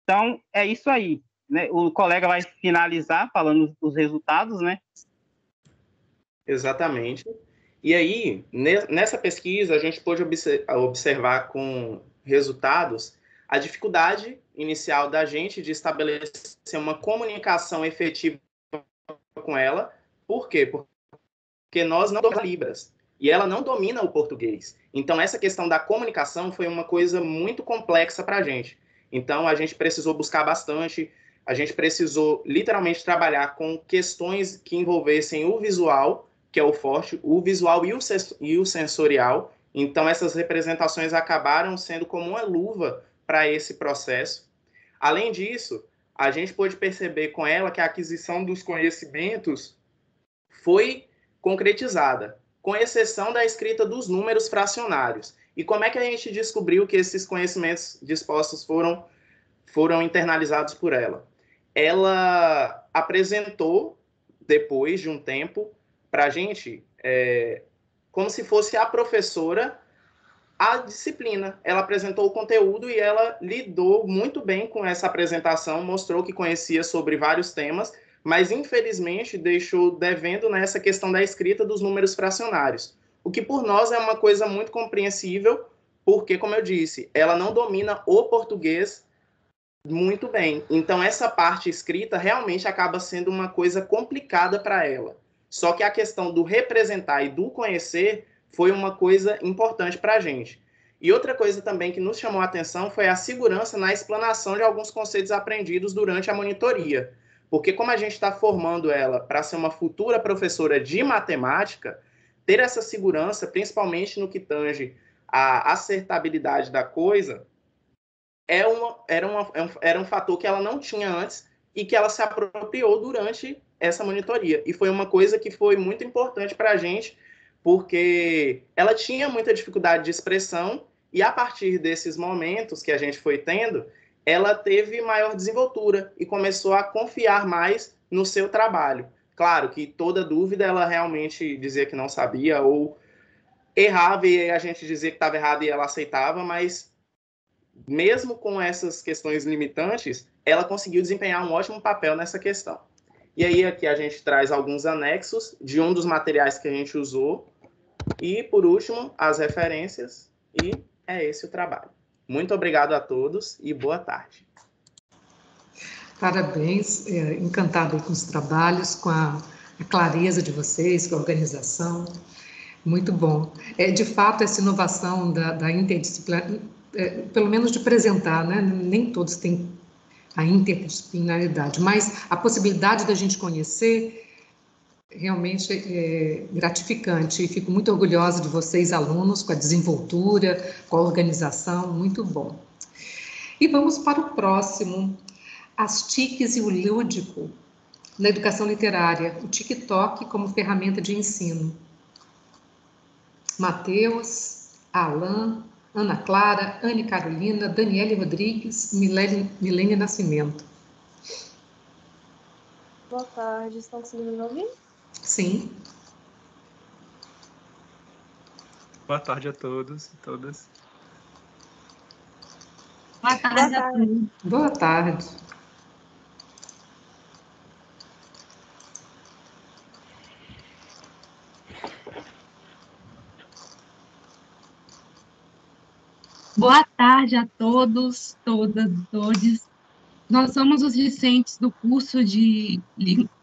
Então, é isso aí, né? O colega vai finalizar falando dos resultados, né? Exatamente. E aí, nessa pesquisa, a gente pôde observar com resultados a dificuldade inicial da gente de estabelecer uma comunicação efetiva com ela. Por quê? Porque nós não dominamos Libras e ela não domina o português. Então, essa questão da comunicação foi uma coisa muito complexa para a gente. Então, a gente precisou buscar bastante, a gente precisou literalmente trabalhar com questões que envolvessem o visual, que é o forte, o visual e o sensorial. Então, essas representações acabaram sendo como uma luva para esse processo. Além disso, a gente pôde perceber com ela que a aquisição dos conhecimentos foi concretizada, com exceção da escrita dos números fracionários. E como é que a gente descobriu que esses conhecimentos dispostos foram internalizados por ela? Ela apresentou, depois de um tempo, para a gente, como se fosse a professora, a disciplina. Ela apresentou o conteúdo e ela lidou muito bem com essa apresentação, mostrou que conhecia sobre vários temas, mas infelizmente deixou devendo nessa questão da escrita dos números fracionários, o que por nós é uma coisa muito compreensível, porque, como eu disse, ela não domina o português muito bem. Então, essa parte escrita realmente acaba sendo uma coisa complicada para ela. Só que a questão do representar e do conhecer foi uma coisa importante para a gente. E outra coisa também que nos chamou a atenção foi a segurança na explanação de alguns conceitos aprendidos durante a monitoria. Porque como a gente está formando ela para ser uma futura professora de matemática, ter essa segurança, principalmente no que tange a acertabilidade da coisa, era um fator que ela não tinha antes e que ela se apropriou durante essa monitoria. E foi uma coisa que foi muito importante para a gente, porque ela tinha muita dificuldade de expressão e, a partir desses momentos que a gente foi tendo, ela teve maior desenvoltura e começou a confiar mais no seu trabalho. Claro que toda dúvida ela realmente dizia que não sabia ou errava e a gente dizia que estava errado e ela aceitava, mas mesmo com essas questões limitantes, ela conseguiu desempenhar um ótimo papel nessa questão. E aí aqui a gente traz alguns anexos de um dos materiais que a gente usou e, por último, as referências, e é esse o trabalho. Muito obrigado a todos e boa tarde. Parabéns, encantado com os trabalhos, com a clareza de vocês, com a organização, muito bom. De fato, essa inovação da interdisciplinaridade, pelo menos de apresentar, né? Nem todos têm a interdisciplinaridade, mas a possibilidade da gente conhecer realmente é gratificante e fico muito orgulhosa de vocês, alunos, com a desenvoltura, com a organização, muito bom. E vamos para o próximo, as TICs e o lúdico na educação literária, o TikTok como ferramenta de ensino. Matheus, Alan, Ana Clara, Anne Carolina, Daniele Rodrigues, Milene Nascimento. Boa tarde, estão conseguindo me ouvir? Sim. Boa tarde a todos e todas. Boa tarde a todos. Boa tarde. Boa tarde a todos, todas, todes. Nós somos os discentes do curso de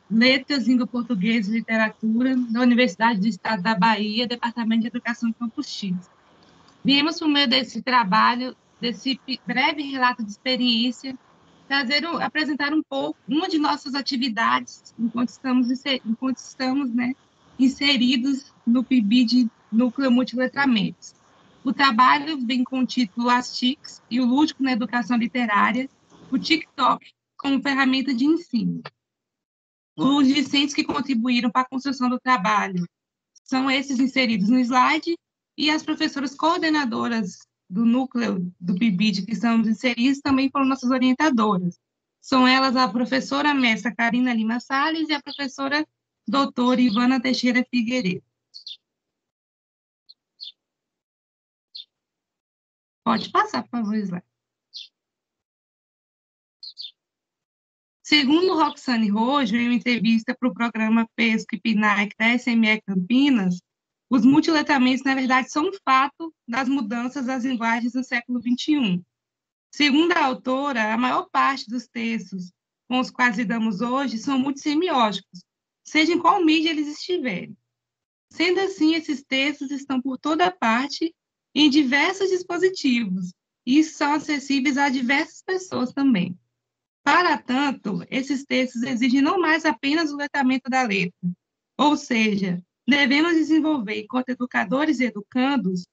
Letras, Língua Portuguesa e Literatura da Universidade do Estado da Bahia, Departamento de Educação Campus X. Viemos, por meio desse trabalho, desse breve relato de experiência, apresentar um pouco uma de nossas atividades enquanto estamos inseridos no PIBID Núcleo Multiletramentos. O trabalho vem com o título As TICs e o lúdico na educação literária, o TikTok como ferramenta de ensino. Os discentes que contribuíram para a construção do trabalho são esses inseridos no slide e as professoras coordenadoras do núcleo do PIBID que são inseridas também foram nossas orientadoras. São elas a professora mestra Karina Lima Salles e a professora doutora Ivana Teixeira Figueiredo. Pode passar, por favor, slide. Segundo Roxane Rojo, em uma entrevista para o programa Pesca e PNAEC da SME Campinas, os multiletramentos, na verdade, são um fato das mudanças das linguagens no século XXI. Segundo a autora, a maior parte dos textos com os quais lidamos hoje são multissemióticos, seja em qual mídia eles estiverem. Sendo assim, esses textos estão por toda parte em diversos dispositivos, e são acessíveis a diversas pessoas também. Para tanto, esses textos exigem não mais apenas o letramento da letra, ou seja, devemos desenvolver, enquanto educadores e educandos,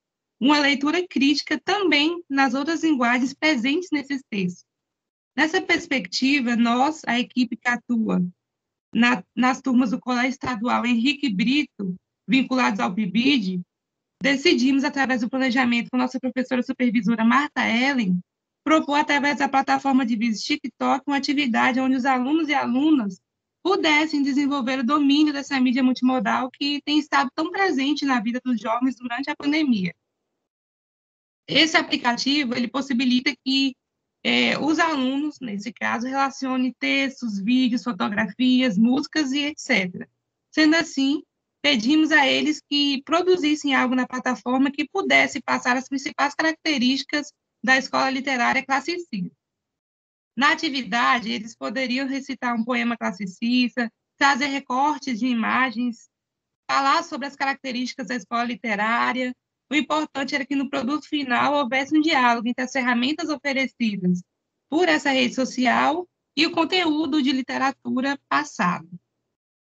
uma leitura crítica também nas outras linguagens presentes nesses textos. Nessa perspectiva, nós, a equipe que atua nas turmas do Colégio Estadual Henrique Brito, vinculados ao PIBID, decidimos, através do planejamento com nossa professora supervisora Marta Ellen, propor, através da plataforma de vídeos TikTok, uma atividade onde os alunos e alunas pudessem desenvolver o domínio dessa mídia multimodal que tem estado tão presente na vida dos jovens durante a pandemia. Esse aplicativo, ele possibilita que os alunos, nesse caso, relacionem textos, vídeos, fotografias, músicas e etc. Sendo assim, pedimos a eles que produzissem algo na plataforma que pudesse passar as principais características da escola literária classicista. Na atividade, eles poderiam recitar um poema classicista, trazer recortes de imagens, falar sobre as características da escola literária, o importante era que no produto final houvesse um diálogo entre as ferramentas oferecidas por essa rede social e o conteúdo de literatura passado.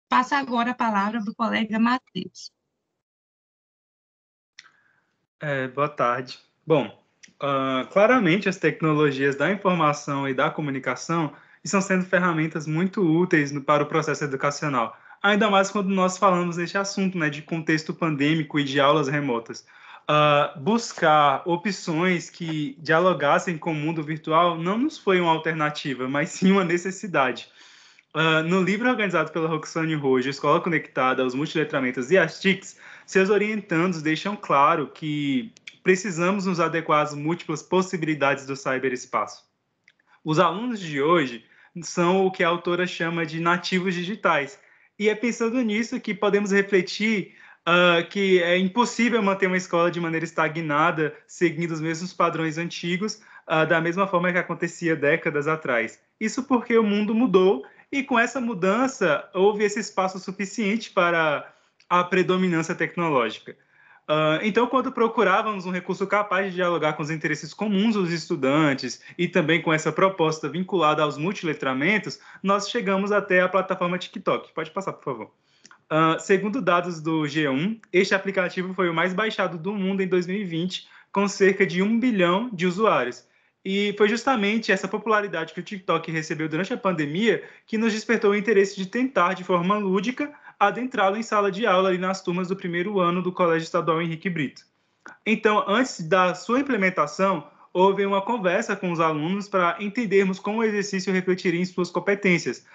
Passo agora a palavra para o colega Matheus. Boa tarde. Bom, claramente as tecnologias da informação e da comunicação estão sendo ferramentas muito úteis para o processo educacional, ainda mais quando nós falamos neste assunto, né, de contexto pandêmico e de aulas remotas. Buscar opções que dialogassem com o mundo virtual não nos foi uma alternativa, mas sim uma necessidade. No livro organizado pela Roxane Rojo, Escola Conectada, os Multiletramentos e as TICs, seus orientandos deixam claro que precisamos nos adequar às múltiplas possibilidades do cyberespaço. Os alunos de hoje são o que a autora chama de nativos digitais, e é pensando nisso que podemos refletir que é impossível manter uma escola de maneira estagnada, seguindo os mesmos padrões antigos, da mesma forma que acontecia décadas atrás. Isso porque o mundo mudou, e com essa mudança houve esse espaço suficiente para a predominância tecnológica. Então, quando procurávamos um recurso capaz de dialogar com os interesses comuns dos estudantes e também com essa proposta vinculada aos multiletramentos, nós chegamos até a plataforma TikTok. Pode passar, por favor. Segundo dados do G1, este aplicativo foi o mais baixado do mundo em 2020, com cerca de 1 bilhão de usuários. E foi justamente essa popularidade que o TikTok recebeu durante a pandemia que nos despertou o interesse de tentar, de forma lúdica, adentrá-lo em sala de aula ali nas turmas do primeiro ano do Colégio Estadual Henrique Brito. Então, antes da sua implementação, houve uma conversa com os alunos para entendermos como o exercício refletiria em suas competências.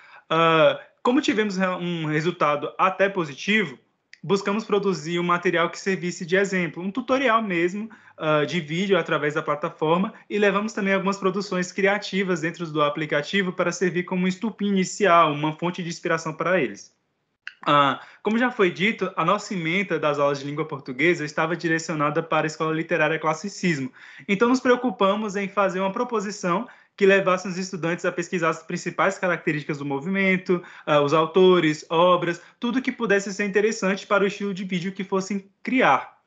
Como tivemos um resultado até positivo, buscamos produzir um material que servisse de exemplo, um tutorial mesmo, de vídeo através da plataforma, e levamos também algumas produções criativas dentro do aplicativo para servir como um estupim inicial, uma fonte de inspiração para eles. Como já foi dito, a nossa ementa das aulas de língua portuguesa estava direcionada para a Escola Literária Classicismo. Então, nos preocupamos em fazer uma proposição que levasse os estudantes a pesquisar as principais características do movimento, os autores, obras, tudo que pudesse ser interessante para o estilo de vídeo que fossem criar.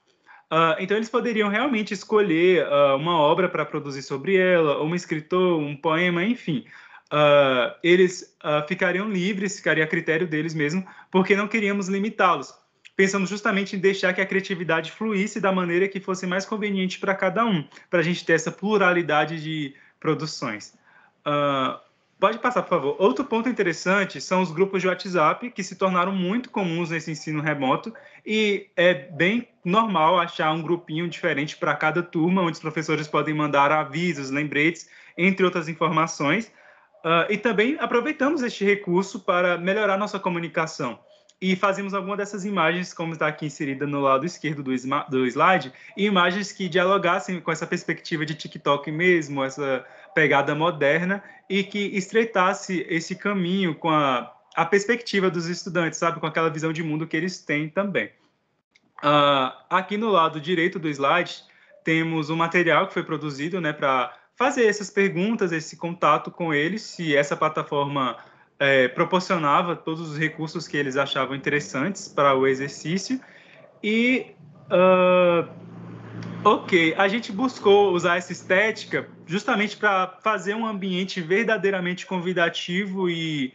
Então, eles poderiam realmente escolher uma obra para produzir sobre ela, ou um escritor, um poema, enfim. Eles ficariam livres, ficaria a critério deles mesmo, porque não queríamos limitá-los. Pensamos justamente em deixar que a criatividade fluísse da maneira que fosse mais conveniente para cada um, para a gente ter essa pluralidade de produções. Pode passar, por favor. Outro ponto interessante são os grupos de WhatsApp, que se tornaram muito comuns nesse ensino remoto, e é bem normal achar um grupinho diferente para cada turma, onde os professores podem mandar avisos, lembretes, entre outras informações. E também aproveitamos este recurso para melhorar nossa comunicação. E fazemos alguma dessas imagens, como está aqui inserida no lado esquerdo do slide, e imagens que dialogassem com essa perspectiva de TikTok mesmo, essa pegada moderna, e que estreitasse esse caminho com a perspectiva dos estudantes, sabe? Com aquela visão de mundo que eles têm também. Aqui no lado direito do slide, temos um material que foi produzido, né, para fazer essas perguntas, esse contato com eles, se essa plataforma proporcionava todos os recursos que eles achavam interessantes para o exercício. E, a gente buscou usar essa estética justamente para fazer um ambiente verdadeiramente convidativo e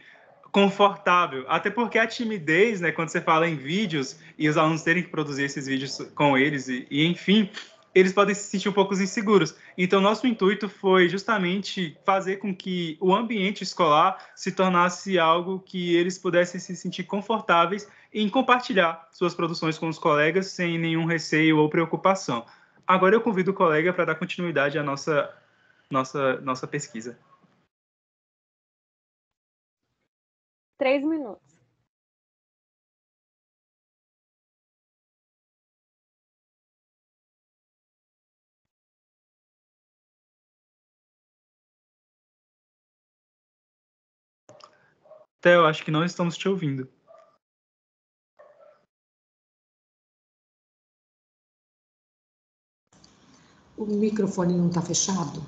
confortável, até porque a timidez, né, quando você fala em vídeos e os alunos terem que produzir esses vídeos com eles e enfim, eles podem se sentir um pouco inseguros. Então, nosso intuito foi justamente fazer com que o ambiente escolar se tornasse algo que eles pudessem se sentir confortáveis em compartilhar suas produções com os colegas sem nenhum receio ou preocupação. Agora eu convido o colega para dar continuidade à nossa pesquisa. 3 minutos. Theo, acho que não estamos te ouvindo. O microfone não está fechado?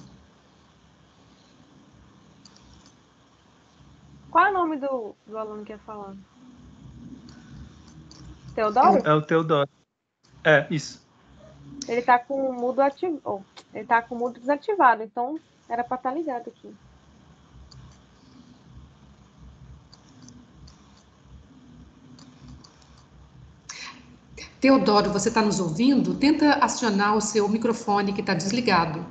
Qual é o nome do aluno que ia falar? Teodoro? É o Teodoro. Isso. Ele tá com o mudo ativado. Ele tá com o mudo desativado, então era para estar ligado aqui. Teodoro, você está nos ouvindo? Tenta acionar o seu microfone que está desligado.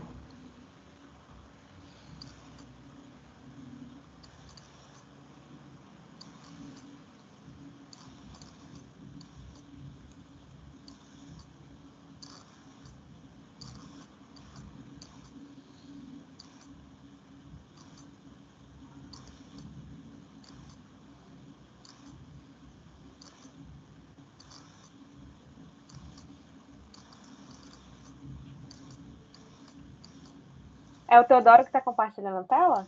É o Teodoro que está compartilhando a tela?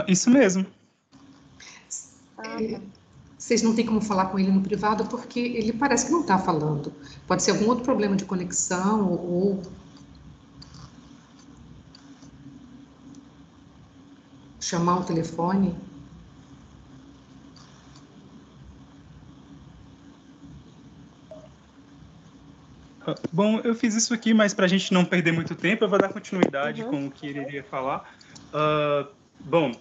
Isso mesmo. Vocês não têm como falar com ele no privado porque ele parece que não está falando. Pode ser algum outro problema de conexão ou chamar o telefone. Bom, eu fiz isso aqui, mas para a gente não perder muito tempo, eu vou dar continuidade com o que ele iria falar. Bom,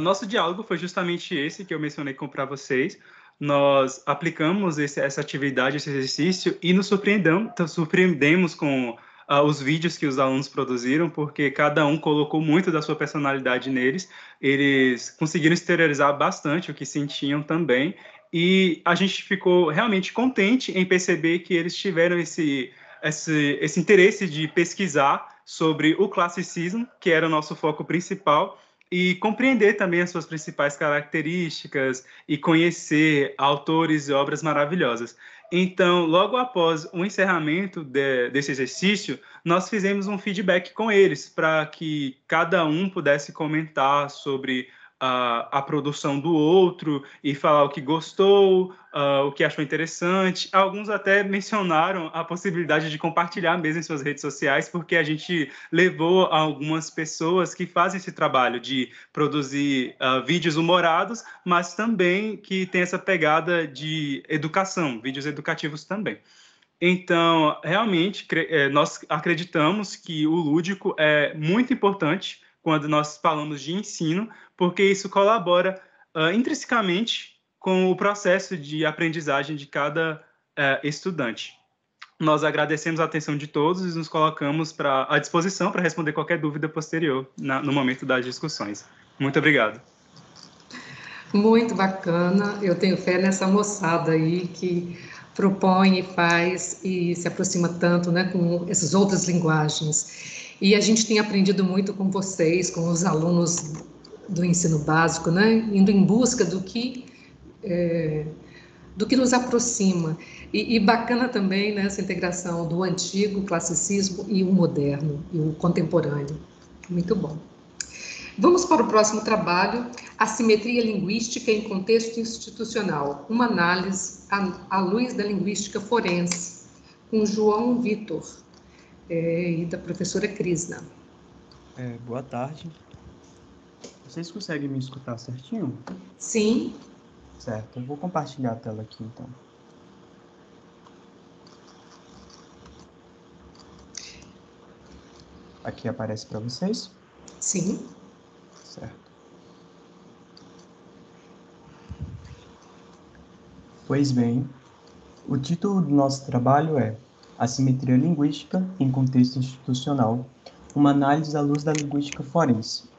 nosso diálogo foi justamente esse que eu mencionei para vocês. Nós aplicamos essa atividade, esse exercício, e nos surpreendemos com os vídeos que os alunos produziram, porque cada um colocou muito da sua personalidade neles. Eles conseguiram exteriorizar bastante o que sentiam também. E a gente ficou realmente contente em perceber que eles tiveram esse interesse de pesquisar sobre o classicismo, que era o nosso foco principal, e compreender também as suas principais características e conhecer autores e obras maravilhosas. Então, logo após o encerramento desse exercício, nós fizemos um feedback com eles, para que cada um pudesse comentar sobre a produção do outro e falar o que gostou, o que achou interessante. Alguns até mencionaram a possibilidade de compartilhar mesmo em suas redes sociais, porque a gente levou algumas pessoas que fazem esse trabalho de produzir vídeos humorados, mas também que tem essa pegada de educação, vídeos educativos também. Então, realmente, nós acreditamos que o lúdico é muito importante quando nós falamos de ensino, porque isso colabora intrinsecamente com o processo de aprendizagem de cada estudante. Nós agradecemos a atenção de todos e nos colocamos à disposição para responder qualquer dúvida posterior no momento das discussões. Muito obrigado. Muito bacana. Eu tenho fé nessa moçada aí que propõe e faz e se aproxima tanto, né, com essas outras linguagens. E a gente tem aprendido muito com vocês, com os alunos do ensino básico, né, indo em busca do que nos aproxima. E bacana também, né, essa integração do antigo classicismo e o moderno, e o contemporâneo. Muito bom. Vamos para o próximo trabalho, Assimetria Linguística em Contexto Institucional, uma análise à luz da linguística forense, com João Vitor e da professora Krishna. Boa tarde. Vocês conseguem me escutar certinho? Sim. Certo, eu vou compartilhar a tela aqui, então. Aqui aparece para vocês? Sim. Certo. Pois bem, o título do nosso trabalho é Assimetria Linguística em Contexto Institucional, uma análise à luz da linguística forense.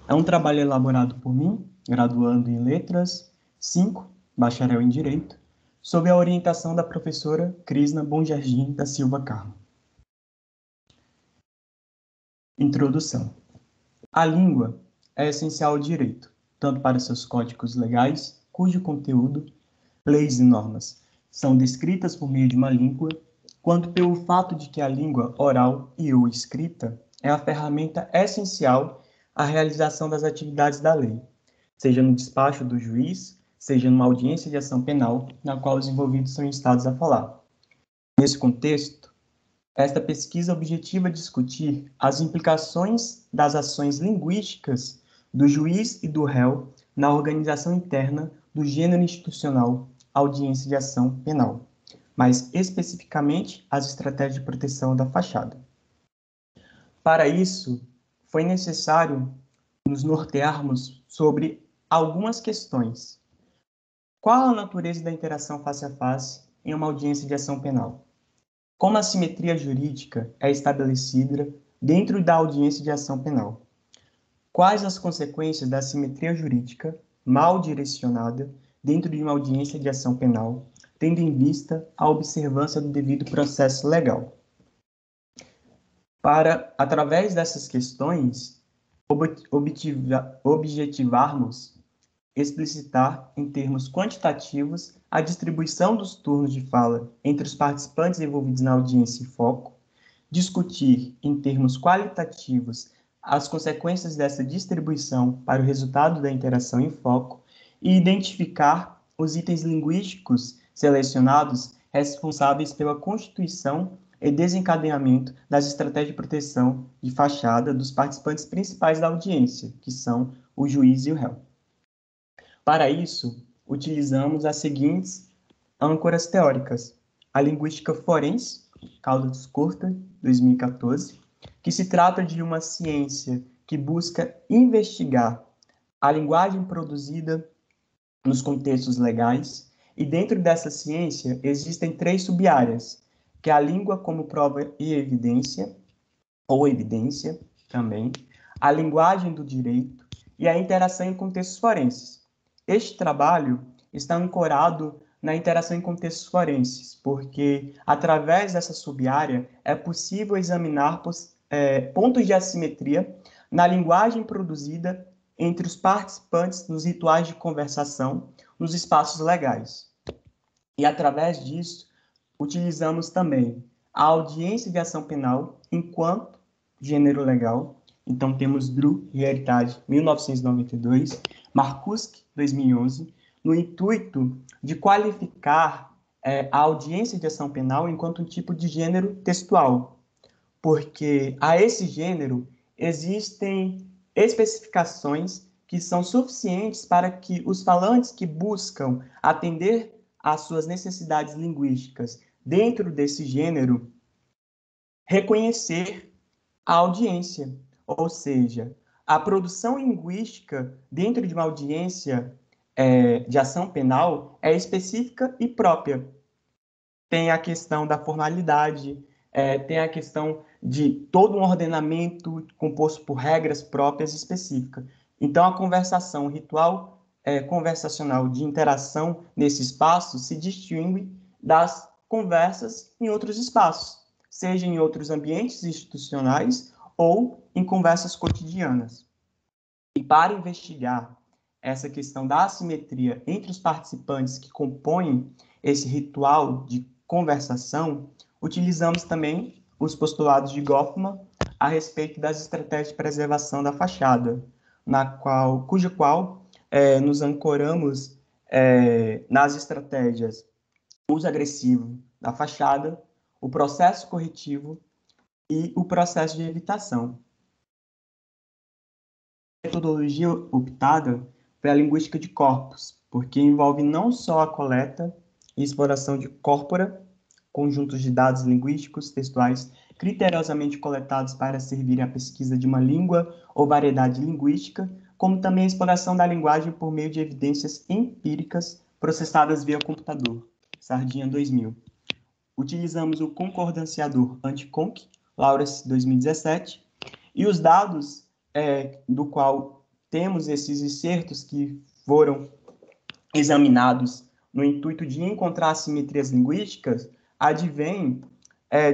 É um trabalho elaborado por mim, graduando em Letras 5, bacharel em Direito, sob a orientação da professora Krishna Bonjardim da Silva Carmo. Introdução. A língua é essencial ao direito, tanto para seus códigos legais, cujo conteúdo, leis e normas, são descritas por meio de uma língua, quanto pelo fato de que a língua oral e ou escrita é a ferramenta essencial à realização das atividades da lei, seja no despacho do juiz, seja numa audiência de ação penal, na qual os envolvidos são instados a falar. Nesse contexto, esta pesquisa objetiva discutir as implicações das ações linguísticas do juiz e do réu na organização interna do gênero institucional audiência de ação penal, mais especificamente as estratégias de proteção da fachada. Para isso, foi necessário nos nortearmos sobre algumas questões. Qual a natureza da interação face a face em uma audiência de ação penal? Como a simetria jurídica é estabelecida dentro da audiência de ação penal? Quais as consequências da simetria jurídica mal direcionada dentro de uma audiência de ação penal, tendo em vista a observância do devido processo legal? Para, através dessas questões, objetivarmos explicitar em termos quantitativos a distribuição dos turnos de fala entre os participantes envolvidos na audiência em foco, discutir em termos qualitativos as consequências dessa distribuição para o resultado da interação em foco e identificar os itens linguísticos selecionados responsáveis pela constituição e desencadeamento das estratégias de proteção de fachada dos participantes principais da audiência, que são o juiz e o réu. Para isso, utilizamos as seguintes âncoras teóricas: a linguística forense, Caldas Curta, 2014, que se trata de uma ciência que busca investigar a linguagem produzida nos contextos legais, e dentro dessa ciência existem 3 sub-áreas, que é a língua como prova e evidência, ou evidência também, a linguagem do direito e a interação em contextos forenses. Este trabalho está ancorado na interação em contextos forenses, porque, através dessa sub-área, é possível examinar pontos de assimetria na linguagem produzida entre os participantes nos rituais de conversação nos espaços legais. E, através disso, utilizamos também a audiência de ação penal enquanto gênero legal. Então, temos Drew e Heritage, 1992, Marcuski, 2011, no intuito de qualificar a audiência de ação penal enquanto um tipo de gênero textual, porque a esse gênero existem especificações que são suficientes para que os falantes que buscam atender às suas necessidades linguísticas dentro desse gênero reconhecer a audiência, ou seja, a produção linguística dentro de uma audiência de ação penal é específica e própria. Tem a questão da formalidade, tem a questão de todo um ordenamento composto por regras próprias específicas. Então, a conversação, o ritual conversacional de interação nesse espaço se distingue das conversas em outros espaços, seja em outros ambientes institucionais ou em conversas cotidianas. E para investigar essa questão da assimetria entre os participantes que compõem esse ritual de conversação, utilizamos também os postulados de Goffman a respeito das estratégias de preservação da fachada, cuja qual nos ancoramos nas estratégias uso agressivo da fachada, o processo corretivo e o processo de evitação. A metodologia optada foi a linguística de corpos, porque envolve não só a coleta e exploração de corpora, conjuntos de dados linguísticos textuais criteriosamente coletados para servir à pesquisa de uma língua ou variedade linguística, como também a exploração da linguagem por meio de evidências empíricas processadas via computador. Sardinha 2000. Utilizamos o concordanciador Anticonc, Lauras 2017, e os dados do qual temos esses excertos que foram examinados no intuito de encontrar assimetrias linguísticas, advém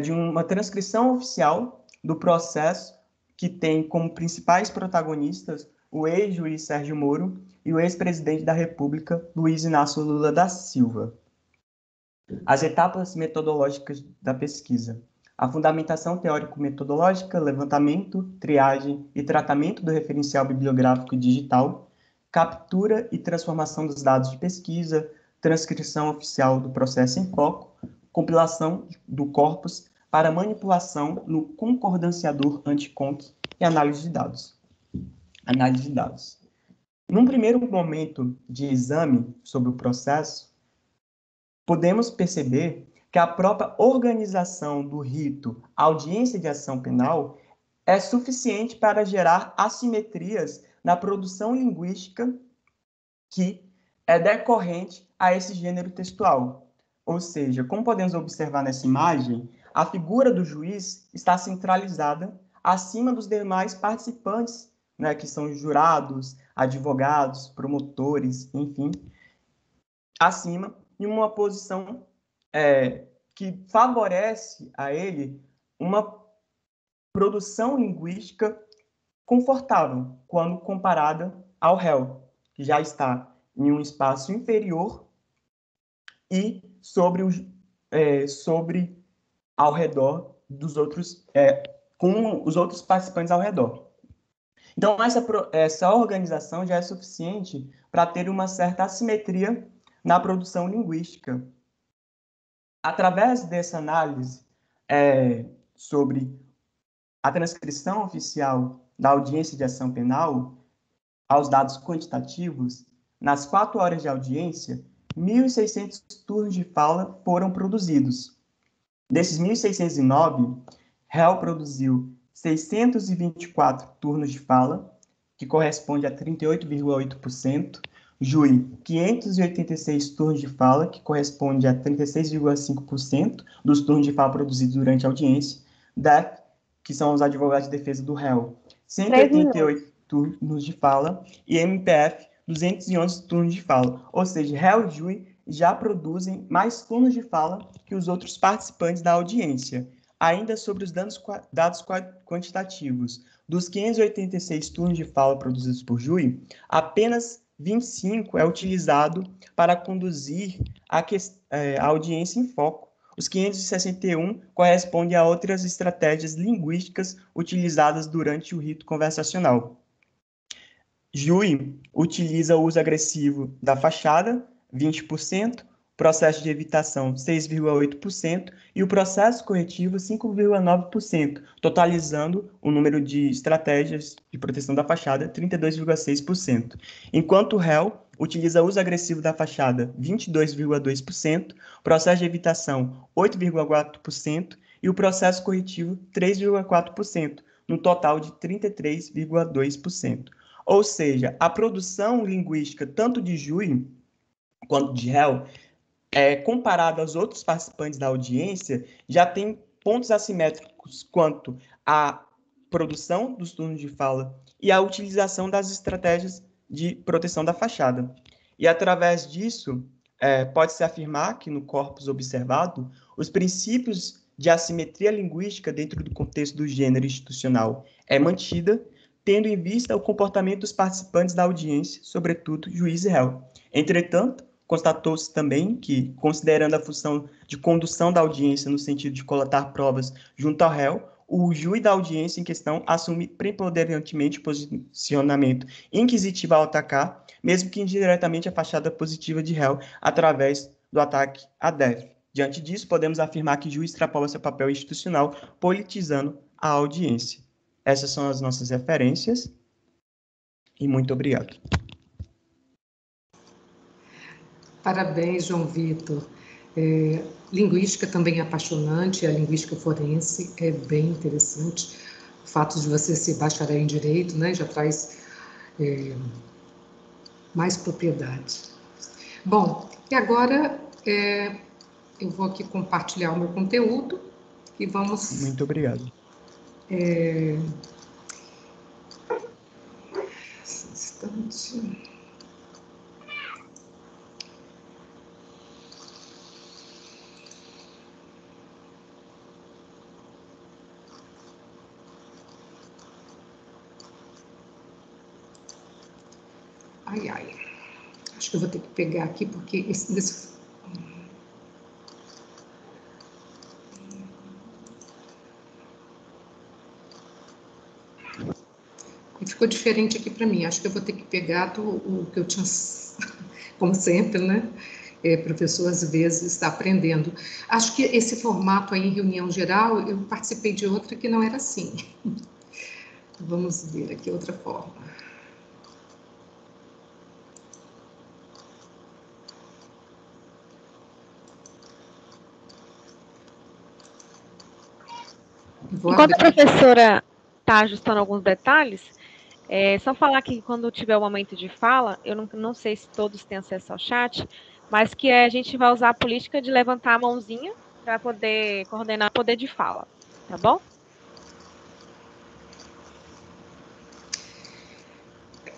de uma transcrição oficial do processo que tem como principais protagonistas o ex-juiz Sérgio Moro e o ex-presidente da República, Luiz Inácio Lula da Silva. As etapas metodológicas da pesquisa: a fundamentação teórico-metodológica, levantamento, triagem e tratamento do referencial bibliográfico e digital, captura e transformação dos dados de pesquisa, transcrição oficial do processo em foco, compilação do corpus para manipulação no concordanciador Anticonc e análise de dados. Num primeiro momento de exame sobre o processo, podemos perceber que a própria organização do rito audiência de ação penal é suficiente para gerar assimetrias na produção linguística que é decorrente a esse gênero textual. Ou seja, como podemos observar nessa imagem, a figura do juiz está centralizada acima dos demais participantes, né, que são jurados, advogados, promotores, enfim, acima, em uma posição que favorece a ele uma produção linguística confortável quando comparada ao réu, que já está em um espaço inferior e sobre ao redor dos outros, com os outros participantes ao redor. Então, essa organização já é suficiente para ter uma certa assimetria na produção linguística. Através dessa análise sobre a transcrição oficial da audiência de ação penal aos dados quantitativos, nas 4 horas de audiência, 1.600 turnos de fala foram produzidos. Desses 1.609, réu produziu 624 turnos de fala, que corresponde a 38,8%, júri 586 turnos de fala, que corresponde a 36,5% dos turnos de fala produzidos durante a audiência, DEF, que são os advogados de defesa do réu, 188 turnos de fala, e MPF, 211 turnos de fala. Ou seja, réu e júri já produzem mais turnos de fala que os outros participantes da audiência. Ainda sobre os dados quantitativos, dos 586 turnos de fala produzidos por júri, apenas 25 é utilizado para conduzir a audiência em foco. Os 561 correspondem a outras estratégias linguísticas utilizadas durante o rito conversacional. Júri utiliza o uso agressivo da fachada, 20%, processo de evitação, 6,8%, e o processo corretivo, 5,9%, totalizando o número de estratégias de proteção da fachada, 32,6%. Enquanto o réu utiliza uso agressivo da fachada, 22,2%, processo de evitação, 8,4%, e o processo corretivo, 3,4%, no total de 33,2%. Ou seja, a produção linguística, tanto de júri quanto de réu, comparado aos outros participantes da audiência, já tem pontos assimétricos quanto à produção dos turnos de fala e à utilização das estratégias de proteção da fachada. E, através disso, pode-se afirmar que, no corpus observado, os princípios de assimetria linguística dentro do contexto do gênero institucional é mantida, tendo em vista o comportamento dos participantes da audiência, sobretudo juiz e réu. Entretanto, constatou-se também que, considerando a função de condução da audiência no sentido de coletar provas junto ao réu, o juiz da audiência em questão assume preponderantemente posicionamento inquisitivo ao atacar, mesmo que indiretamente a fachada positiva de réu, através do ataque à DEF. Diante disso, podemos afirmar que o juiz extrapola seu papel institucional, politizando a audiência. Essas são as nossas referências, e muito obrigado. Parabéns, João Vitor. Linguística também é apaixonante, a linguística forense é bem interessante. O fato de você ser bacharel em Direito, né, já traz mais propriedade. Bom, e agora eu vou aqui compartilhar o meu conteúdo e vamos... Muito obrigado. Instante. Ai, acho que eu vou ter que pegar aqui, porque esse... Ficou diferente aqui para mim, acho que eu vou ter que pegar o que eu tinha, como sempre, né? Professor, às vezes, está aprendendo. Acho que esse formato aí, em reunião geral, eu participei de outra que não era assim. Vamos ver aqui outra forma. Enquanto a professora está ajustando alguns detalhes, só falar que quando tiver o momento de fala, eu não sei se todos têm acesso ao chat, mas que a gente vai usar a política de levantar a mãozinha para poder coordenar o poder de fala, tá bom?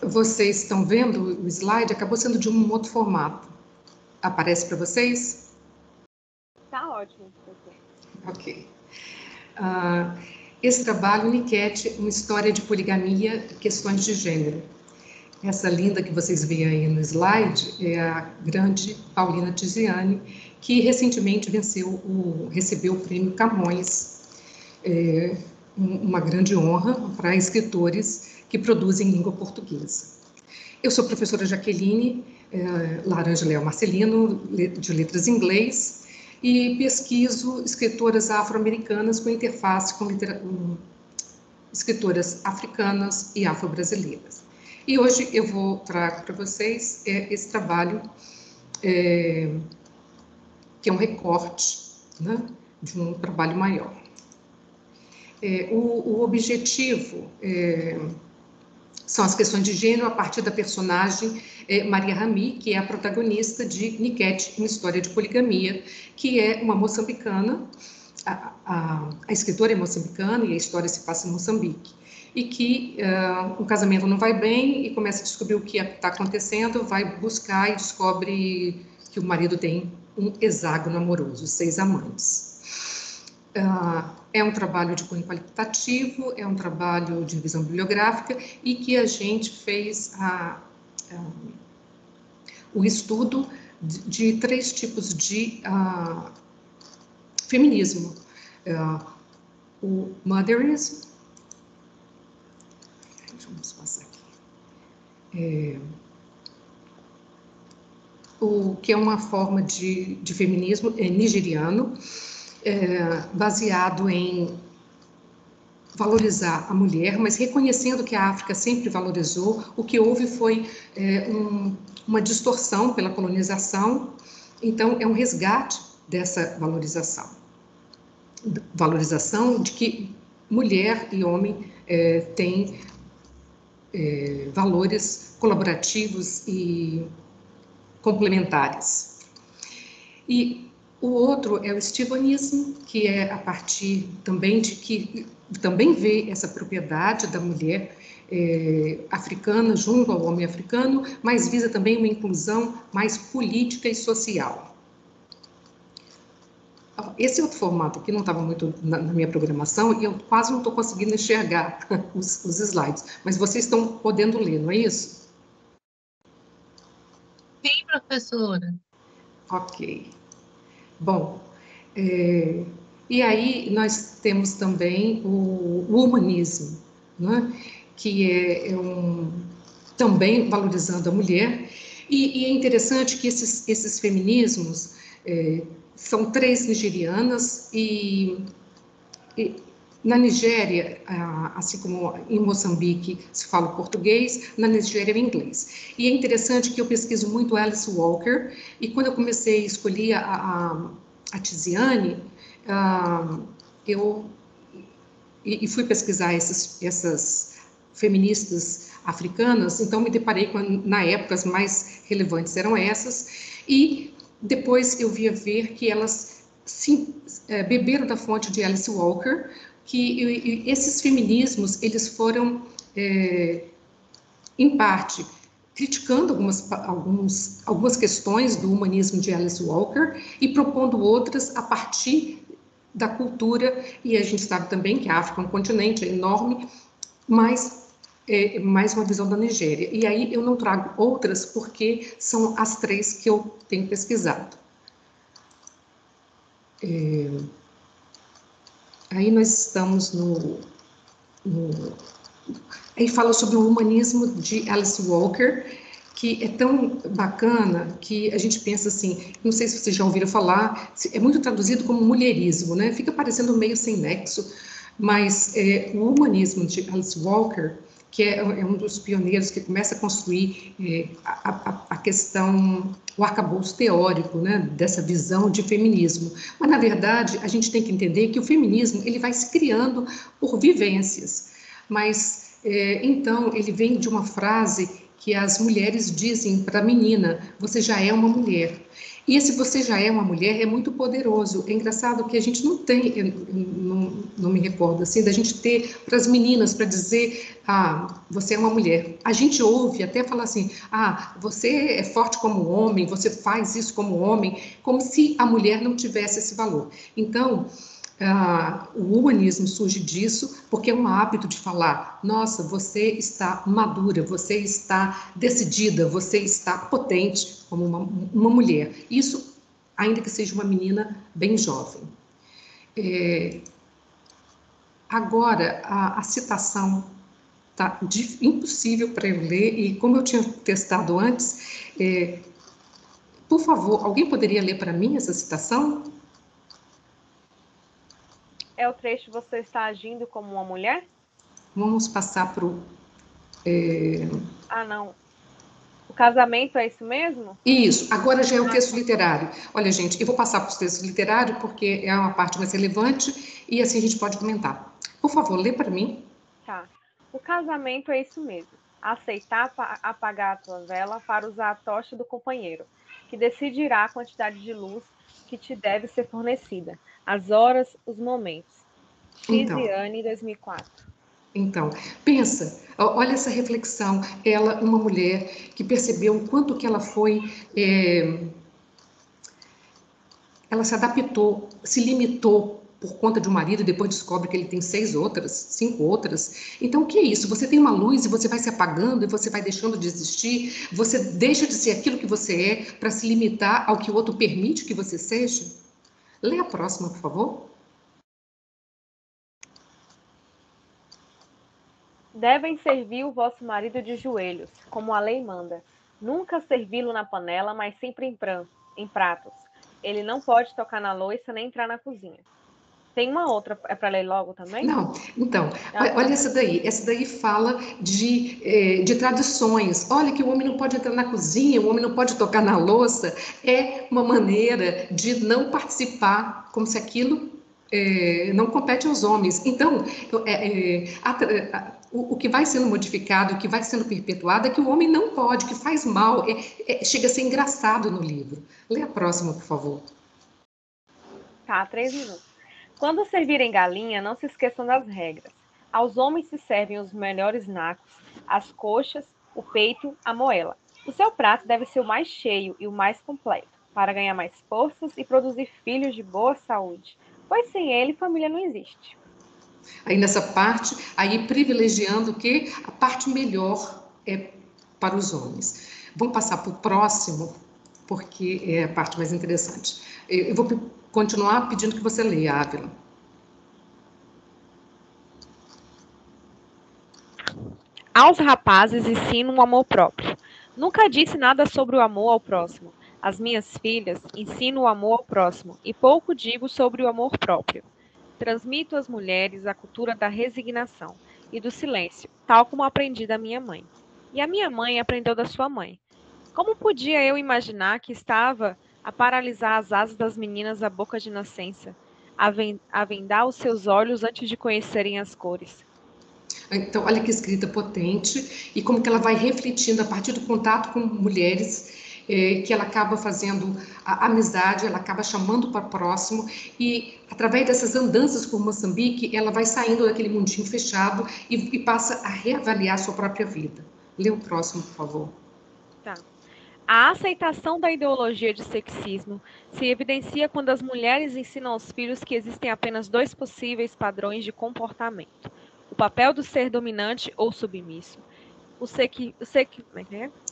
Vocês estão vendo o slide? Acabou sendo de um outro formato. Aparece para vocês? Tá ótimo, professor. Ok. Esse trabalho, Niket, uma história de poligamia e questões de gênero. Essa linda que vocês veem aí no slide é a grande Paulina Tiziane, que recentemente recebeu o prêmio Camões, uma grande honra para escritores que produzem língua portuguesa. Eu sou professora Jaqueline Laranja Leal Marcelino, de Letras em Inglês, e pesquiso escritoras afro-americanas com interface com escritoras africanas e afro-brasileiras. E hoje eu vou trazer para vocês esse trabalho, que é um recorte, né, de um trabalho maior. O objetivo são as questões de gênero a partir da personagem Maria Rami, que é a protagonista de Niket, uma história de poligamia, que é uma moçambicana, a escritora é moçambicana e a história se passa em Moçambique, e que o casamento não vai bem e começa a descobrir o que está acontecendo, vai buscar e descobre que o marido tem um hexágono amoroso, 6 amantes. É um trabalho de cunho qualitativo, é um trabalho de visão bibliográfica e que a gente fez o estudo de 3 tipos de feminismo. O motherism, vamos passar aqui, o que é uma forma de feminismo nigeriano, baseado em valorizar a mulher, mas reconhecendo que a África sempre valorizou. O que houve foi uma distorção pela colonização, então é um resgate dessa valorização de que mulher e homem têm valores colaborativos e complementares. E o outro é o Stevenismo, que é a partir também de que também vê essa propriedade da mulher africana junto ao homem africano, mas visa também uma inclusão mais política e social. Esse outro formato aqui não estava muito na minha programação e eu quase não estou conseguindo enxergar os slides, mas vocês estão podendo ler, não é isso? Sim, professora. Ok. Bom, e aí nós temos também o humanismo, né, que também valorizando a mulher, e é interessante que esses feminismos são 3 nigerianas, e na Nigéria, assim como em Moçambique se fala português, na Nigéria é inglês. E é interessante que eu pesquiso muito Alice Walker, e quando eu comecei a escolher a Tiziane, eu fui pesquisar essas feministas africanas, então me deparei com, na época, as mais relevantes eram essas, e depois eu via ver que elas beberam da fonte de Alice Walker, que esses feminismos, eles foram, em parte, criticando algumas questões do humanismo de Alice Walker e propondo outras a partir da cultura, e a gente sabe também que a África é um continente enorme, mas mais uma visão da Nigéria. E aí eu não trago outras porque são as 3 que eu tenho pesquisado. Aí nós estamos aí fala sobre o humanismo de Alice Walker, que é tão bacana que a gente pensa assim, não sei se vocês já ouviram falar, é muito traduzido como mulherismo, né? Fica parecendo meio sem nexo, mas o humanismo de Alice Walker, que é um dos pioneiros que começa a construir a questão, o arcabouço teórico, né, dessa visão de feminismo. Mas, na verdade, a gente tem que entender que o feminismo ele vai se criando por vivências. Mas, então, ele vem de uma frase que as mulheres dizem para a menina: você já é uma mulher. E esse você já é uma mulher é muito poderoso. É engraçado que a gente não tem, não me recordo assim, da gente ter para as meninas para dizer: você é uma mulher. A gente ouve até falar assim: você é forte como homem, você faz isso como homem, como se a mulher não tivesse esse valor. Então, o humanismo surge disso porque é um hábito de falar: nossa, você está madura, você está decidida, você está potente como uma mulher. Isso, ainda que seja uma menina bem jovem. Agora, a citação está impossível para eu ler, e como eu tinha testado antes, por favor, alguém poderia ler para mim essa citação? É o trecho "Você está agindo como uma mulher"? Vamos passar para o... não. O casamento é isso mesmo? Isso, agora já é o texto literário. Olha, gente, eu vou passar para os textos literários porque é uma parte mais relevante e assim a gente pode comentar. Por favor, lê para mim. Tá. O casamento é isso mesmo. Aceitar apagar a tua vela para usar a tocha do companheiro, que decidirá a quantidade de luz que te deve ser fornecida, as horas, os momentos. Tiziane, 2004. Então, pensa, olha essa reflexão. Ela, uma mulher que percebeu o quanto que ela foi... ela se adaptou, se limitou por conta de um marido e depois descobre que ele tem 5 outras. Então, o que é isso? Você tem uma luz e você vai se apagando e você vai deixando de existir, você deixa de ser aquilo que você é para se limitar ao que o outro permite que você seja? Lê a próxima, por favor. Devem servir o vosso marido de joelhos, como a lei manda. Nunca servi-lo na panela, mas sempre em pratos. Ele não pode tocar na louça nem entrar na cozinha. Tem uma outra, é para ler logo também? Não, então, olha essa daí. Essa daí fala de tradições. Olha que o homem não pode entrar na cozinha, o homem não pode tocar na louça. É uma maneira de não participar, como se aquilo não compete aos homens. Então, o que vai sendo modificado, o que vai sendo perpetuado é que o homem não pode, que faz mal. Chega a ser engraçado no livro. Lê a próxima, por favor. Tá, 3 minutos. Quando servirem galinha, não se esqueçam das regras. Aos homens se servem os melhores nacos, as coxas, o peito, a moela. O seu prato deve ser o mais cheio e o mais completo, para ganhar mais forças e produzir filhos de boa saúde, pois sem ele, família não existe. Aí nessa parte, aí privilegiando o quê? A parte melhor é para os homens. Vamos passar para o próximo, porque é a parte mais interessante. Eu vou continuar pedindo que você leia, Ávila. Aos rapazes ensino o amor próprio. Nunca disse nada sobre o amor ao próximo. Às minhas filhas ensino o amor ao próximo e pouco digo sobre o amor próprio. Transmito às mulheres a cultura da resignação e do silêncio, tal como aprendi da minha mãe. E a minha mãe aprendeu da sua mãe. Como podia eu imaginar que estava a paralisar as asas das meninas à boca de nascença, a vendar os seus olhos antes de conhecerem as cores? Então, olha que escrita potente e como que ela vai refletindo a partir do contato com mulheres, que ela acaba fazendo a amizade, ela acaba chamando para próximo e através dessas andanças por Moçambique, ela vai saindo daquele mundinho fechado e passa a reavaliar a sua própria vida. Lê o próximo, por favor. Tá. A aceitação da ideologia de sexismo se evidencia quando as mulheres ensinam aos filhos que existem apenas 2 possíveis padrões de comportamento: o papel do ser dominante ou submisso.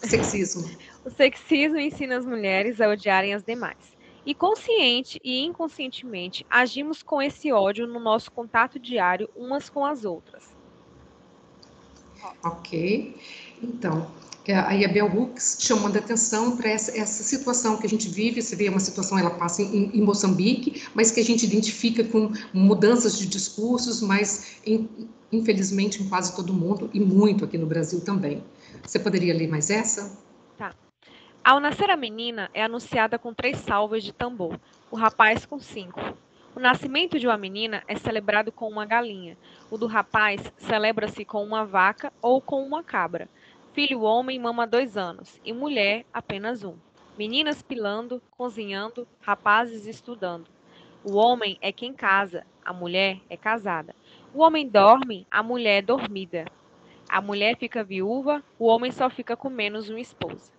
Sexismo. O sexismo ensina as mulheres a odiarem as demais. E consciente e inconscientemente agimos com esse ódio no nosso contato diário umas com as outras. Ok. Então, aí a Bell Hooks chamando a atenção para essa situação que a gente vive. Você vê, uma situação, ela passa em Moçambique, mas que a gente identifica com mudanças de discursos, mas infelizmente em quase todo mundo e muito aqui no Brasil também. Você poderia ler mais essa? Tá. Ao nascer a menina, é anunciada com 3 salvas de tambor, o rapaz com 5. O nascimento de uma menina é celebrado com uma galinha. O do rapaz celebra-se com uma vaca ou com uma cabra. Filho homem mama 2 anos, e mulher apenas 1. Meninas pilando, cozinhando, rapazes estudando. O homem é quem casa, a mulher é casada. O homem dorme, a mulher é dormida. A mulher fica viúva, o homem só fica com menos uma esposa.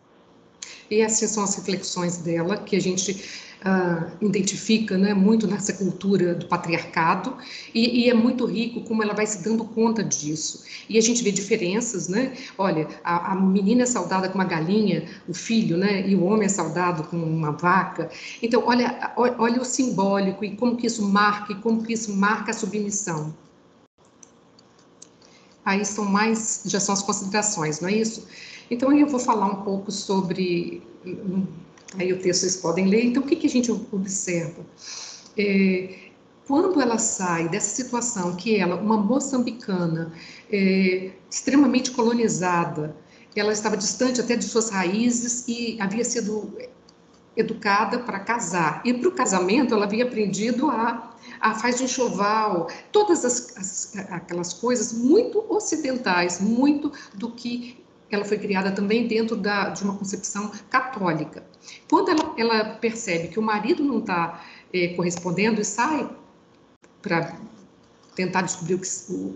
E essas são as reflexões dela, que a gente identifica, né, muito nessa cultura do patriarcado, e é muito rico como ela vai se dando conta disso. E a gente vê diferenças, né? Olha, a menina é saudada com uma galinha, o filho, né, e o homem é saudado com uma vaca. Então, olha o simbólico e como que isso marca, a submissão. Aí já são as considerações, não é isso? Então, eu vou falar um pouco sobre, aí o texto vocês podem ler. Então, o que a gente observa? Quando ela sai dessa situação, que ela, uma moçambicana, extremamente colonizada, ela estava distante até de suas raízes e havia sido educada para casar. E para o casamento, ela havia aprendido a faz de enxoval, todas aquelas coisas muito ocidentais, muito do que ela foi criada também dentro de uma concepção católica. Quando ela percebe que o marido não está correspondendo e sai para tentar descobrir o que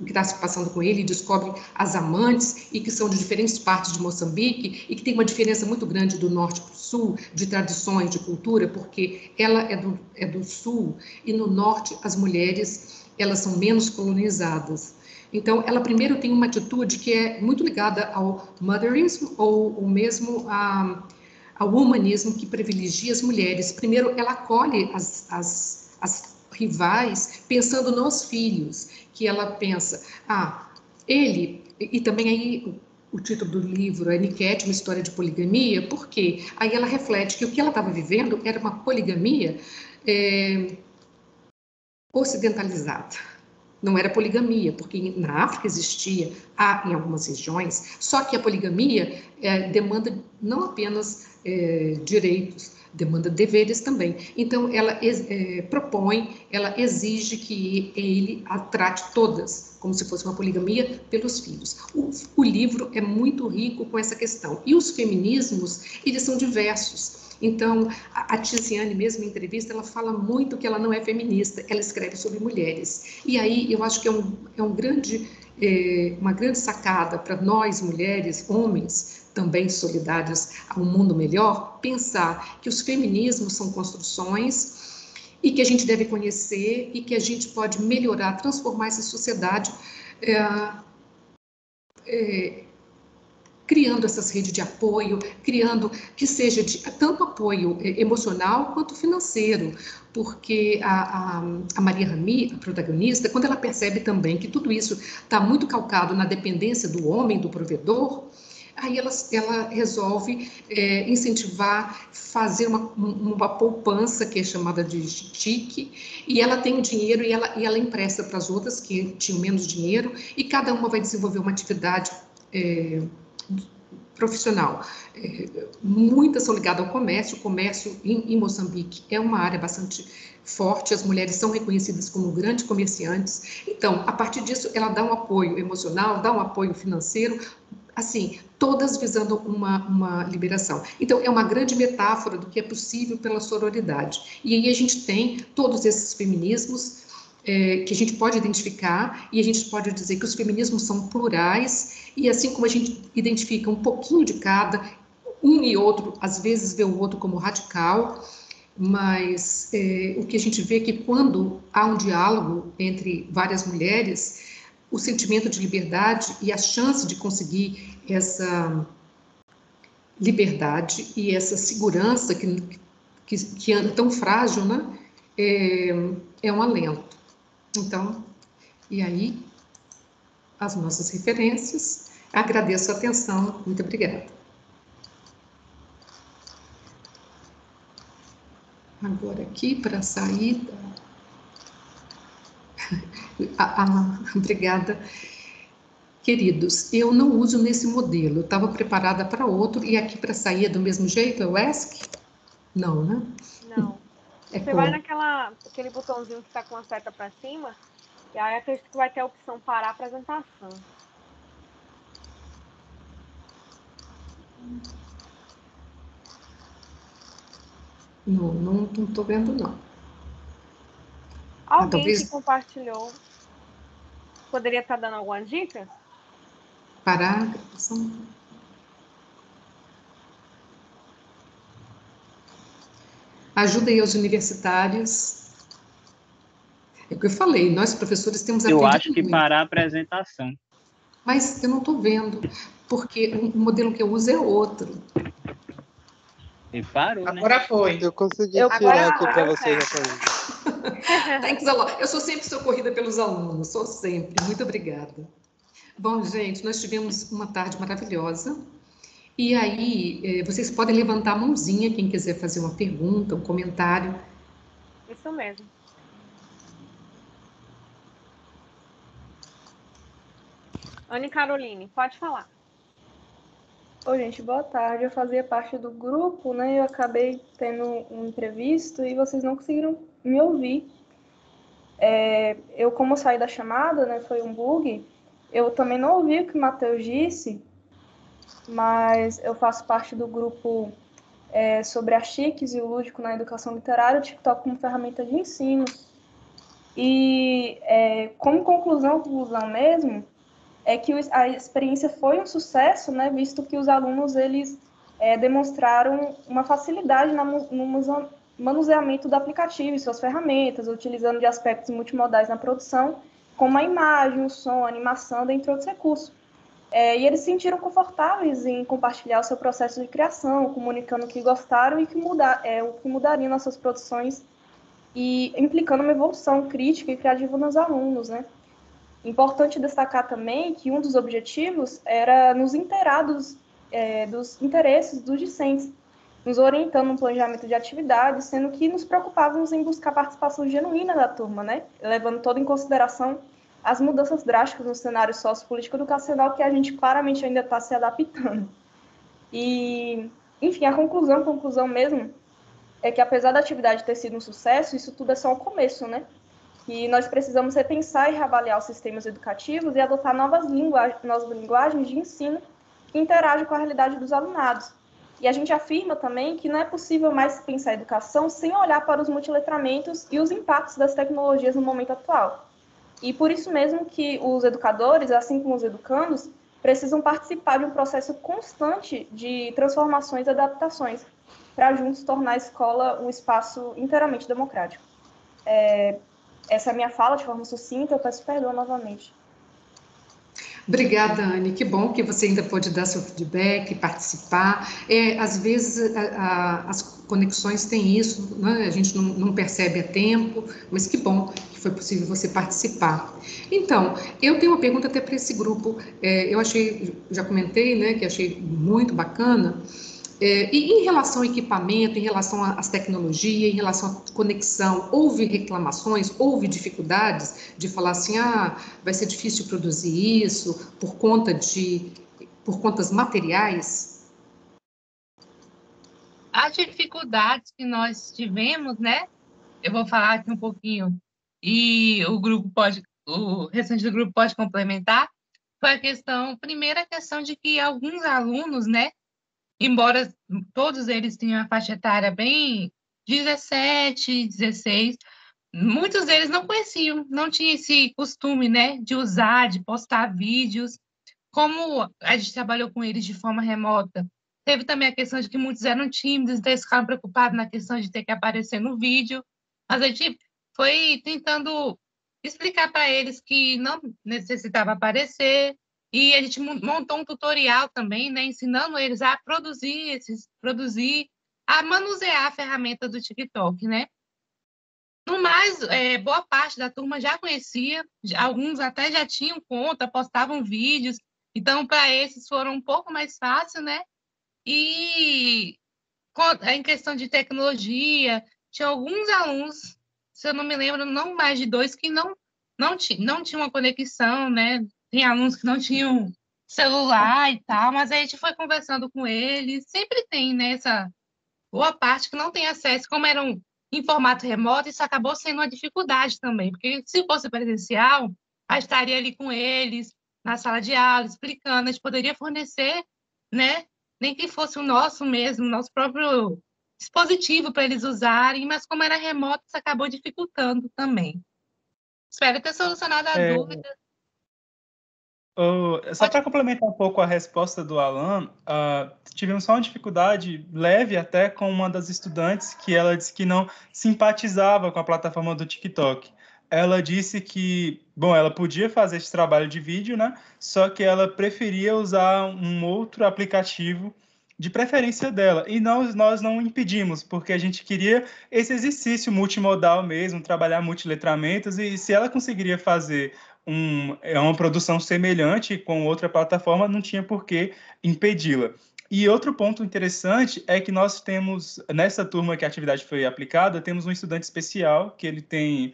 está se passando com ele, e descobre as amantes, e que são de diferentes partes de Moçambique, e que tem uma diferença muito grande do norte para o sul, de tradições, de cultura, porque ela é do sul, e no norte as mulheres elas são menos colonizadas. Então, ela primeiro tem uma atitude que é muito ligada ao motherism, ou mesmo ao humanismo, que privilegia as mulheres. Primeiro, ela acolhe as rivais, pensando nos filhos, que ela pensa, ele, e também aí o título do livro é Niket, uma história de poligamia, porque aí ela reflete que o que ela estava vivendo era uma poligamia ocidentalizada. Não era poligamia, porque na África existia, em algumas regiões, só que a poligamia demanda não apenas direitos, demanda deveres também. Então, ela ela exige que ele a trate todas, como se fosse uma poligamia, pelos filhos. O livro é muito rico com essa questão. E os feminismos, eles são diversos. Então, a Tiziane, mesmo em entrevista, ela fala muito que ela não é feminista, ela escreve sobre mulheres. E aí, eu acho que uma grande sacada para nós, mulheres, homens, também solidários a um mundo melhor, pensar que os feminismos são construções e que a gente deve conhecer e que a gente pode melhorar, transformar essa sociedade criando essas redes de apoio, criando que seja tanto apoio emocional quanto financeiro, porque a Maria Rami, a protagonista, quando ela percebe também que tudo isso está muito calcado na dependência do homem, do provedor, aí ela resolve incentivar, fazer uma poupança que é chamada de chique, e ela tem o dinheiro e ela empresta para as outras que tinham menos dinheiro, e cada uma vai desenvolver uma atividade profissional. Muitas são ligadas ao comércio. O comércio em Moçambique é uma área bastante forte, as mulheres são reconhecidas como grandes comerciantes. Então, a partir disso, ela dá um apoio emocional, dá um apoio financeiro, assim, todas visando uma liberação. Então, é uma grande metáfora do que é possível pela sororidade. E aí a gente tem todos esses feminismos que a gente pode identificar, e a gente pode dizer que os feminismos são plurais, e assim como a gente identifica um pouquinho de cada, um e outro, às vezes vê o outro como radical, mas o que a gente vê é que quando há um diálogo entre várias mulheres, o sentimento de liberdade e a chance de conseguir essa liberdade e essa segurança que anda tão frágil, né, é um alento. Então, e aí, as nossas referências, Agradeço a atenção. Muito obrigada. Agora aqui, para a saída. Obrigada. Queridos, eu não uso nesse modelo, eu estava preparada para outro, e aqui para sair é do mesmo jeito, é o ESC? Não, né? Não. É Você vai naquele botãozinho que está com a seta para cima, e aí acredito que vai ter a opção parar a apresentação. Não estou vendo, não. Alguém talvez... que compartilhou poderia estar dando alguma dica? Parar a gravação. Ajuda aí aos universitários. É o que eu falei, nós professores temos aprendido muito. Eu acho que muito. parar a apresentação. Mas eu não estou vendo, porque o modelo que eu uso é outro. E parou, Agora né? foi. Eu consegui tirar aqui para vocês. Thanks a lot. Eu sou sempre socorrida pelos alunos, sou sempre. Muito obrigada. Bom, gente, nós tivemos uma tarde maravilhosa. E aí, vocês podem levantar a mãozinha, quem quiser fazer uma pergunta, um comentário. Isso mesmo. Ana Caroline, pode falar. Oi, gente, boa tarde. Eu fazia parte do grupo, né? Eu acabei tendo um imprevisto e vocês não conseguiram me ouvir. Eu, como saí da chamada, né? Foi um bug. Eu também não ouvi o que o Matheus disse, mas eu faço parte do grupo sobre as TICs e o lúdico na educação literária, o TikTok como ferramenta de ensino. E como conclusão mesmo, é que a experiência foi um sucesso, né, visto que os alunos eles demonstraram uma facilidade no manuseamento do aplicativo e suas ferramentas, utilizando de aspectos multimodais na produção, como a imagem, o som, a animação, dentre outros recursos. E eles se sentiram confortáveis em compartilhar o seu processo de criação, comunicando o que gostaram e o que mudariam nas suas produções, e implicando uma evolução crítica e criativa nos alunos, né? Importante destacar também que um dos objetivos era nos inteirar dos interesses dos discentes, nos orientando no planejamento de atividades, sendo que nos preocupávamos em buscar a participação genuína da turma, né? Levando todo em consideração as mudanças drásticas no cenário sociopolítico educacional que a gente claramente ainda está se adaptando. E, enfim, a conclusão mesmo, é que apesar da atividade ter sido um sucesso, isso tudo é só o começo, né? E nós precisamos repensar e reavaliar os sistemas educativos e adotar novas linguagens de ensino que interagem com a realidade dos alunados. E a gente afirma também que não é possível mais pensar a educação sem olhar para os multiletramentos e os impactos das tecnologias no momento atual. E por isso mesmo que os educadores, assim como os educandos, precisam participar de um processo constante de transformações e adaptações para juntos tornar a escola um espaço inteiramente democrático. Essa é a minha fala de forma sucinta, eu peço perdão novamente. Obrigada, Anne. Que bom que você ainda pode dar seu feedback, participar. Às vezes, as conexões têm isso, né? A gente não percebe a tempo, mas que bom que foi possível você participar. Então, eu tenho uma pergunta até para esse grupo. Eu já comentei, né, que achei muito bacana. E em relação ao equipamento, em relação às tecnologias, em relação à conexão, houve reclamações, houve dificuldades de falar assim, vai ser difícil produzir isso por contas materiais? As dificuldades que nós tivemos, né? Eu vou falar aqui um pouquinho e o restante do grupo pode complementar. Foi primeira questão de que alguns alunos, né? Embora todos eles tenham a faixa etária bem 17, 16, muitos deles não conheciam, não tinham esse costume, né, de usar, de postar vídeos. Como a gente trabalhou com eles de forma remota, teve também a questão de que muitos eram tímidos, então eles ficaram preocupados na questão de ter que aparecer no vídeo. Mas a gente foi tentando explicar para eles que não necessitava aparecer, e a gente montou um tutorial também, né, ensinando eles a produzir, a manusear a ferramenta do TikTok, né? No mais, boa parte da turma já conhecia, alguns até já tinham conta, postavam vídeos, Então, para esses foram um pouco mais fácil, né? E em questão de tecnologia, tinha alguns alunos, se eu não me lembro, não mais de 2, que não tinham uma conexão, né? Tem alunos que não tinham celular e tal, mas a gente foi conversando com eles. Sempre tem, né, essa boa parte que não tem acesso. Como eram em formato remoto, isso acabou sendo uma dificuldade também, porque se fosse presencial, a gente estaria ali com eles, na sala de aula, explicando, a gente poderia fornecer, né, nem que fosse o nosso mesmo, nosso próprio dispositivo para eles usarem, mas como era remoto, isso acabou dificultando também. Espero ter solucionado a dúvida. Só para complementar um pouco a resposta do Alan, tivemos só uma dificuldade leve até com uma das estudantes, que ela disse que não simpatizava com a plataforma do TikTok. Ela disse que, bom, ela podia fazer esse trabalho de vídeo, né? Só que ela preferia usar um outro aplicativo de preferência dela. E nós não impedimos, porque a gente queria esse exercício multimodal mesmo, trabalhar multiletramentos, e se ela conseguiria fazer uma produção semelhante com outra plataforma, não tinha por que impedi-la. E outro ponto interessante é que nós temos, nessa turma que a atividade foi aplicada, temos um estudante especial, que ele tem,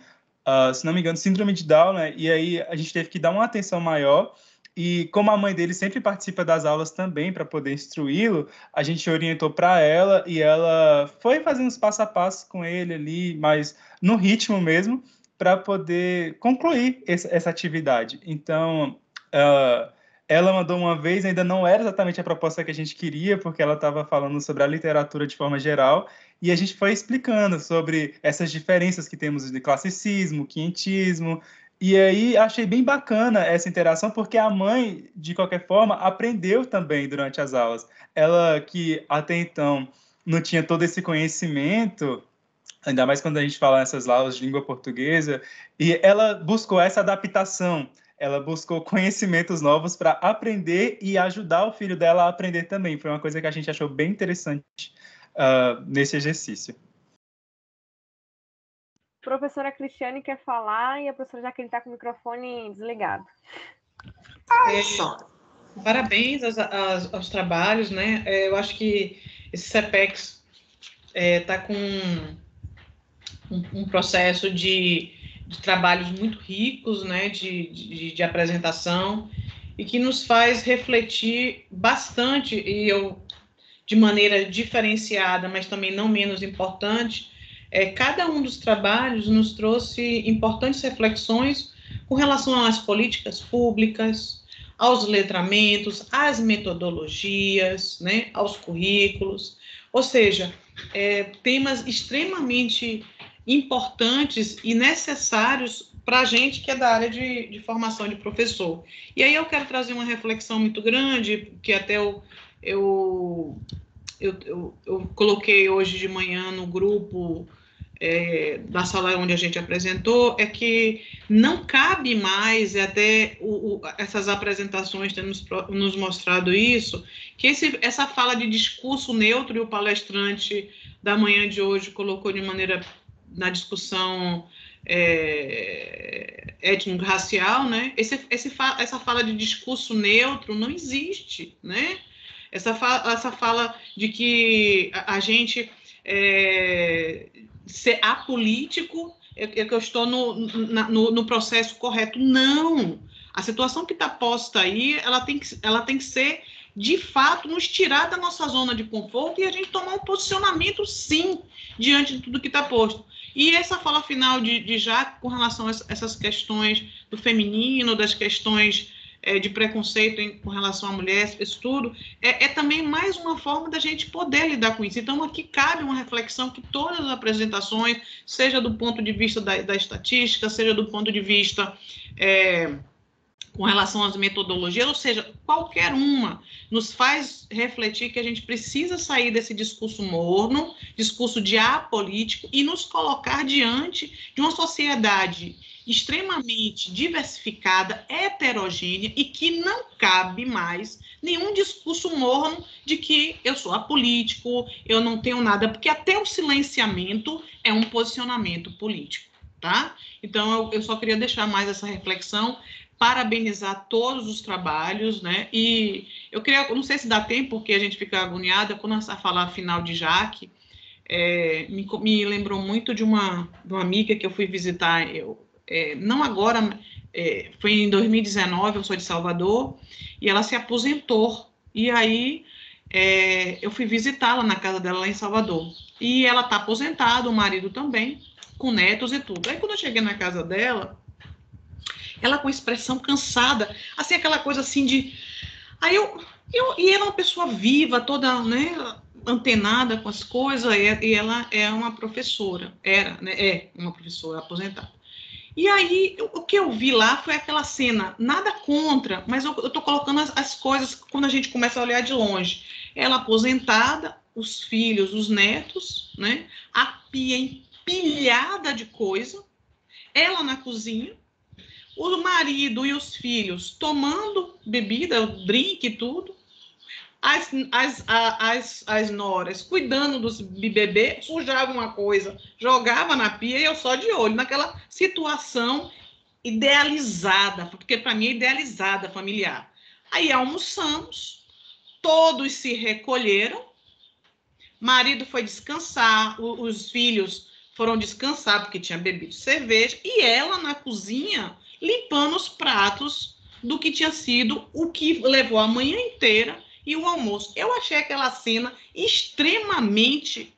se não me engano, síndrome de Down, né? E aí a gente teve que dar uma atenção maior, e como a mãe dele sempre participa das aulas também para poder instruí-lo, a gente orientou para ela, e ela foi fazendo uns passo a passo com ele ali, mas no ritmo mesmo, para poder concluir essa atividade. Então, ela mandou uma vez, ainda não era exatamente a proposta que a gente queria, porque ela estava falando sobre a literatura de forma geral, e a gente foi explicando sobre essas diferenças que temos de classicismo, quinhentismo, e aí achei bem bacana essa interação, porque a mãe, de qualquer forma, aprendeu também durante as aulas. Ela que até então não tinha todo esse conhecimento, ainda mais quando a gente fala nessas aulas de língua portuguesa, e ela buscou essa adaptação, ela buscou conhecimentos novos para aprender e ajudar o filho dela a aprender também. Foi uma coisa que a gente achou bem interessante nesse exercício. A professora Cristiane quer falar e a professora Jaqueline está com o microfone desligado. Parabéns aos trabalhos, né? Eu acho que esse CEPEX está com um processo de trabalhos muito ricos, né, de apresentação, e que nos faz refletir bastante, e eu, de maneira diferenciada, mas também não menos importante, cada um dos trabalhos nos trouxe importantes reflexões com relação às políticas públicas, aos letramentos, às metodologias, né, aos currículos, ou seja, temas extremamente importantes e necessários para a gente que é da área de formação de professor. E aí eu quero trazer uma reflexão muito grande, que até eu coloquei hoje de manhã no grupo da sala onde a gente apresentou, é que não cabe mais, até essas apresentações têm nos mostrado isso, que essa fala de discurso neutro, e o palestrante da manhã de hoje colocou de maneira na discussão étnico-racial, né? Essa fala de discurso neutro não existe, né? Essa fala de que a gente ser apolítico é que eu estou no processo correto. Não! A situação que está posta aí, ela tem que ser, de fato, nos tirar da nossa zona de conforto e a gente tomar um posicionamento, sim, diante de tudo que está posto. E essa fala final de Jacques, com relação a essas questões do feminino, das questões de preconceito com relação à mulher, isso tudo, é também mais uma forma da gente poder lidar com isso. Então, aqui cabe uma reflexão que todas as apresentações, seja do ponto de vista da estatística, seja do ponto de vista com relação às metodologias, ou seja, qualquer uma nos faz refletir que a gente precisa sair desse discurso morno, discurso de apolítico, e nos colocar diante de uma sociedade extremamente diversificada, heterogênea, e que não cabe mais nenhum discurso morno de que eu sou apolítico, eu não tenho nada, porque até o silenciamento é um posicionamento político, tá? Então, eu só queria deixar mais essa reflexão parabenizar todos os trabalhos, né? E eu não sei se dá tempo, porque a gente fica agoniada quando a falar final de Jaque, me lembrou muito de uma amiga que eu fui visitar, não agora, foi em 2019, eu sou de Salvador, e ela se aposentou, e aí eu fui visitá-la na casa dela lá em Salvador, e ela está aposentada, o marido também, com netos e tudo. Aí quando eu cheguei na casa dela, ela com expressão cansada, assim, aquela coisa assim de... Aí e ela é uma pessoa viva, toda, né, antenada com as coisas, e ela é uma professora, é uma professora aposentada. E aí, o que eu vi lá foi aquela cena, nada contra, mas eu estou colocando as coisas quando a gente começa a olhar de longe. Ela aposentada, os filhos, os netos, né, a pia empilhada de coisa, ela na cozinha, o marido e os filhos tomando bebida, drink e tudo, as noras cuidando dos bebês, sujavam uma coisa, jogava na pia e eu só de olho naquela situação idealizada, porque para mim é idealizada, familiar. Aí almoçamos, todos se recolheram, marido foi descansar, os filhos foram descansar porque tinha bebido cerveja, e ela na cozinha limpando os pratos do que tinha sido o que levou a manhã inteira e o almoço. Eu achei aquela cena extremamente...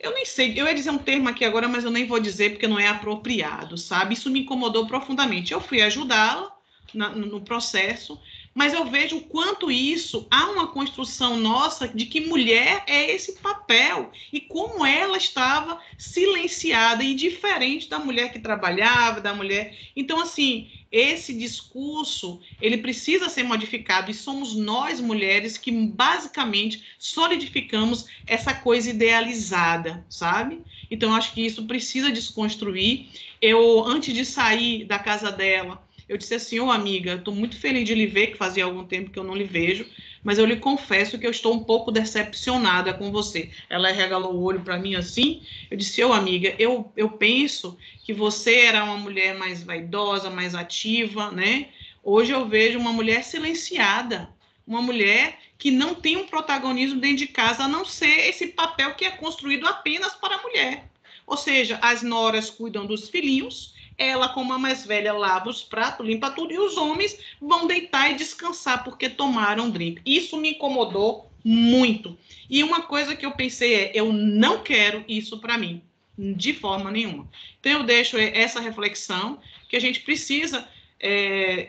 Eu nem sei, eu ia dizer um termo aqui agora, mas eu nem vou dizer porque não é apropriado, sabe? Isso me incomodou profundamente. Eu fui ajudá-la no processo, mas eu vejo o quanto isso há uma construção nossa de que mulher é esse papel e como ela estava silenciada e diferente da mulher que trabalhava, da mulher... Então, assim, esse discurso, ele precisa ser modificado e somos nós, mulheres, que basicamente solidificamos essa coisa idealizada, sabe? Então, acho que isso precisa desconstruir. Eu, antes de sair da casa dela, eu disse assim, amiga, estou muito feliz de lhe ver, que fazia algum tempo que eu não lhe vejo, mas eu lhe confesso que eu estou um pouco decepcionada com você. Ela regalou o olho para mim assim, eu disse, amiga, eu penso que você era uma mulher mais vaidosa, mais ativa, né? Hoje eu vejo uma mulher silenciada, uma mulher que não tem um protagonismo dentro de casa, a não ser esse papel que é construído apenas para a mulher. Ou seja, as noras cuidam dos filhinhos, ela, como a mais velha, lava os pratos, limpa tudo, e os homens vão deitar e descansar porque tomaram drink. Isso me incomodou muito. E uma coisa que eu pensei eu não quero isso para mim, de forma nenhuma. Então, eu deixo essa reflexão, que a gente precisa...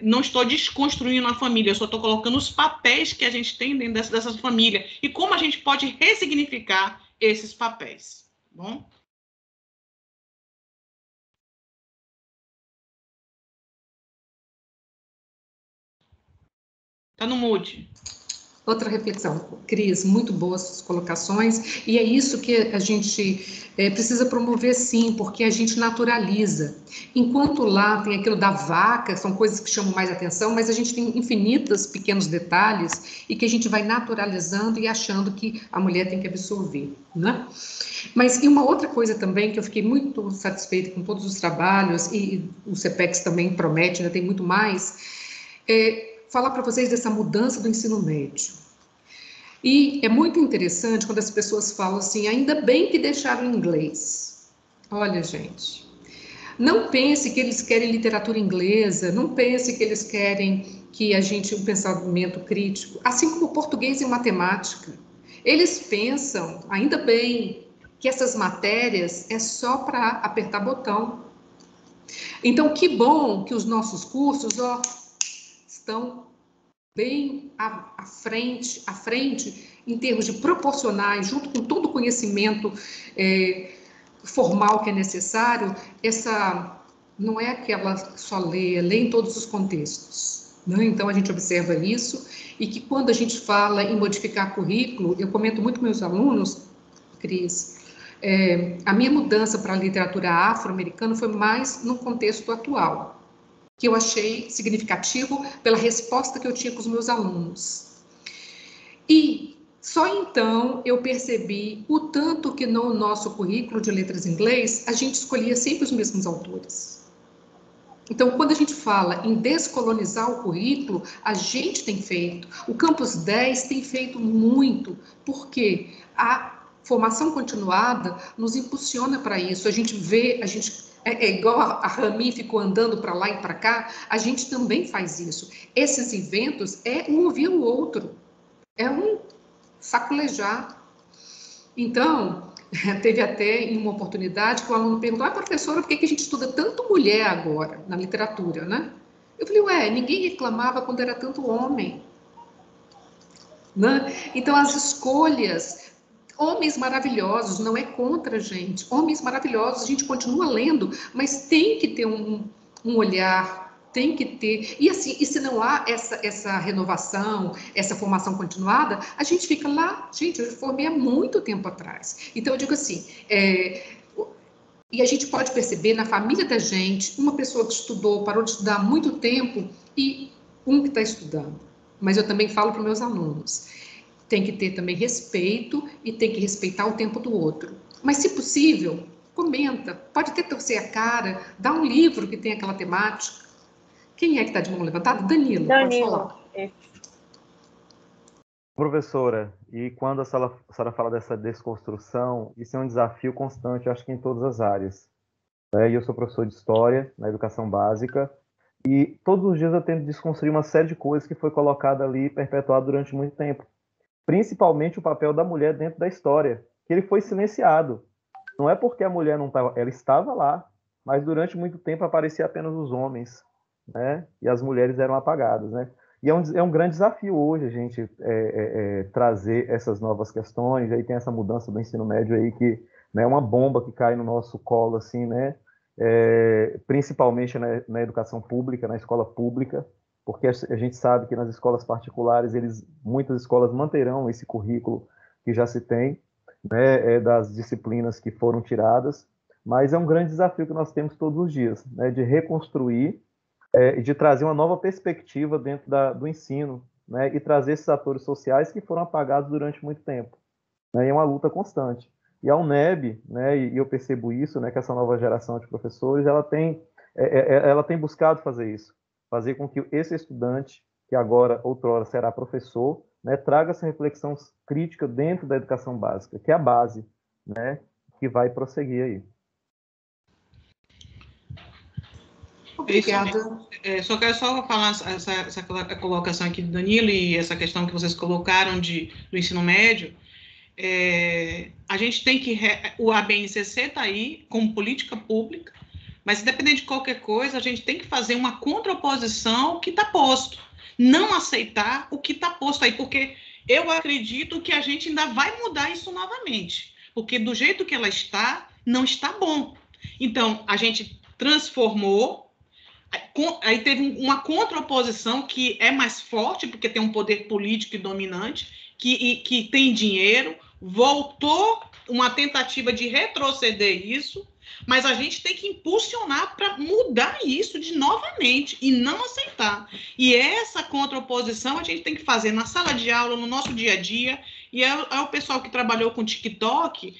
não estou desconstruindo a família, eu só estou colocando os papéis que a gente tem dentro dessa família e como a gente pode ressignificar esses papéis. Tá bom? Está no mute. Outra reflexão, Cris, muito boas suas colocações, e é isso que a gente precisa promover sim, porque a gente naturaliza. Enquanto lá tem aquilo da vaca, são coisas que chamam mais atenção, mas a gente tem infinitos pequenos detalhes e que a gente vai naturalizando e achando que a mulher tem que absorver, né? Mas e uma outra coisa também, que eu fiquei muito satisfeita com todos os trabalhos, e o CPEX também promete, ainda tem muito mais, falar para vocês dessa mudança do ensino médio. E é muito interessante quando as pessoas falam assim, ainda bem que deixaram o inglês. Olha, gente, não pense que eles querem literatura inglesa, não pense que eles querem que a gente um pensamento crítico, assim como português e matemática. Eles pensam, ainda bem, que essas matérias é só para apertar botão. Então, que bom que os nossos cursos, estão bem à frente em termos de proporcionar, junto com todo o conhecimento formal que é necessário, não é aquela só lê em todos os contextos, né? Então, a gente observa isso, e que quando a gente fala em modificar currículo, eu comento muito com meus alunos, Cris, a minha mudança para a literatura afro-americana foi mais no contexto atual, que eu achei significativo pela resposta que eu tinha com os meus alunos. E só então eu percebi o tanto que no nosso currículo de letras em inglês, a gente escolhia sempre os mesmos autores. Então, quando a gente fala em descolonizar o currículo, a gente tem feito, o Campus 10 tem feito muito, porque a formação continuada nos impulsiona para isso. A gente vê, é igual a Rami ficou andando para lá e para cá, a gente também faz isso. Esses eventos é um ouvir o outro, é um sacolejar. Então, teve até em uma oportunidade que o aluno perguntou: professora, por que a gente estuda tanto mulher agora na literatura, né? Eu falei: ninguém reclamava quando era tanto homem, né? Então, as escolhas, homens maravilhosos, não é contra a gente, homens maravilhosos, a gente continua lendo, mas tem que ter um olhar, tem que ter, e assim, e se não há essa renovação, essa formação continuada, a gente fica lá, gente, eu formei há muito tempo atrás. Então, eu digo assim, e a gente pode perceber na família da gente, uma pessoa que estudou, parou de estudar há muito tempo, e um que está estudando. Mas eu também falo para os meus alunos, tem que ter também respeito, e tem que respeitar o tempo do outro. Mas, se possível, comenta, pode até torcer a cara, dá um livro que tem aquela temática. Quem é que está de mão levantada? Danilo, pode falar. Professora, e quando a senhora fala dessa desconstrução, isso é um desafio constante, acho que em todas as áreas. E eu sou professor de História, na educação básica, e todos os dias eu tento desconstruir uma série de coisas que foi colocada ali e perpetuada durante muito tempo. Principalmente o papel da mulher dentro da história, que ele foi silenciado. Não é porque a mulher não estava, ela estava lá, mas durante muito tempo aparecia apenas os homens, né? E as mulheres eram apagadas, né? E é um grande desafio hoje a gente trazer essas novas questões. Aí tem essa mudança do ensino médio aí que, né, é uma bomba que cai no nosso colo, assim, né? Principalmente na educação pública, na escola pública, porque a gente sabe que nas escolas particulares, muitas escolas manterão esse currículo que já se tem, né, das disciplinas que foram tiradas, mas é um grande desafio que nós temos todos os dias, né, de reconstruir e de trazer uma nova perspectiva dentro do ensino, né, e trazer esses atores sociais que foram apagados durante muito tempo, né, e é uma luta constante. E a UNEB, né, e eu percebo isso, né, que essa nova geração de professores, ela tem buscado fazer isso, fazer com que esse estudante, que agora, outrora, será professor, né, traga essa reflexão crítica dentro da educação básica, que é a base, né, que vai prosseguir aí. Obrigada. Só quero falar essa colocação aqui do Danilo e essa questão que vocês colocaram do ensino médio. A gente tem que... O ABNCC está aí como política pública, mas independente de qualquer coisa, a gente tem que fazer uma contraposição ao que está posto. Não aceitar o que está posto aí, porque eu acredito que a gente ainda vai mudar isso novamente, porque do jeito que ela está, não está bom. Então, a gente transformou, aí teve uma contraposição que é mais forte, porque tem um poder político e dominante, que tem dinheiro, voltou uma tentativa de retroceder isso, mas a gente tem que impulsionar para mudar isso novamente e não aceitar. E essa contraposição a gente tem que fazer na sala de aula, no nosso dia a dia, e o pessoal que trabalhou com TikTok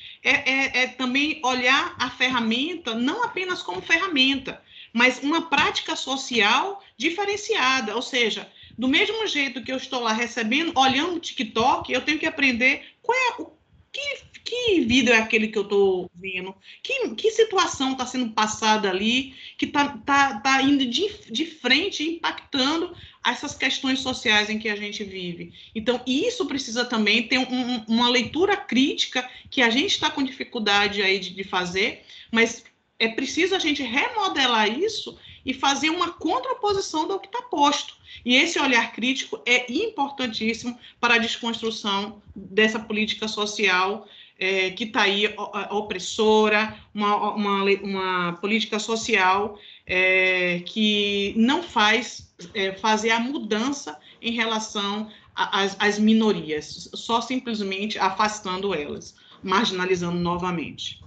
também olhar a ferramenta não apenas como ferramenta, mas uma prática social diferenciada, ou seja, do mesmo jeito que eu estou lá recebendo, olhando o TikTok, eu tenho que aprender que vídeo é aquele que eu estou vendo, que situação está sendo passada ali, que está indo de frente, impactando essas questões sociais em que a gente vive. Então, isso precisa também ter uma leitura crítica que a gente está com dificuldade aí de fazer, mas é preciso a gente remodelar isso e fazer uma contraposição do que está posto. E esse olhar crítico é importantíssimo para a desconstrução dessa política social que está aí opressora, uma política social que não faz fazer a mudança em relação às minorias, só simplesmente afastando elas, marginalizando novamente.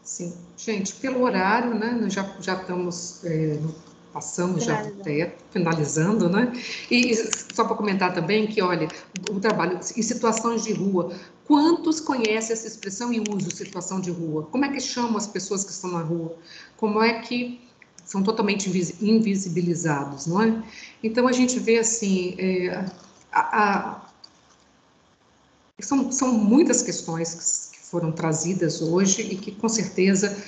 Sim, gente, pelo horário, né, nós já estamos, passamos já do teto, finalizando, né, e só para comentar também que, olha, o trabalho em situações de rua, quantos conhecem essa expressão e usam situação de rua? Como é que chamam as pessoas que estão na rua? Como é que são totalmente invisibilizados, não é? Então, a gente vê, assim, são muitas questões que foram trazidas hoje e que, com certeza,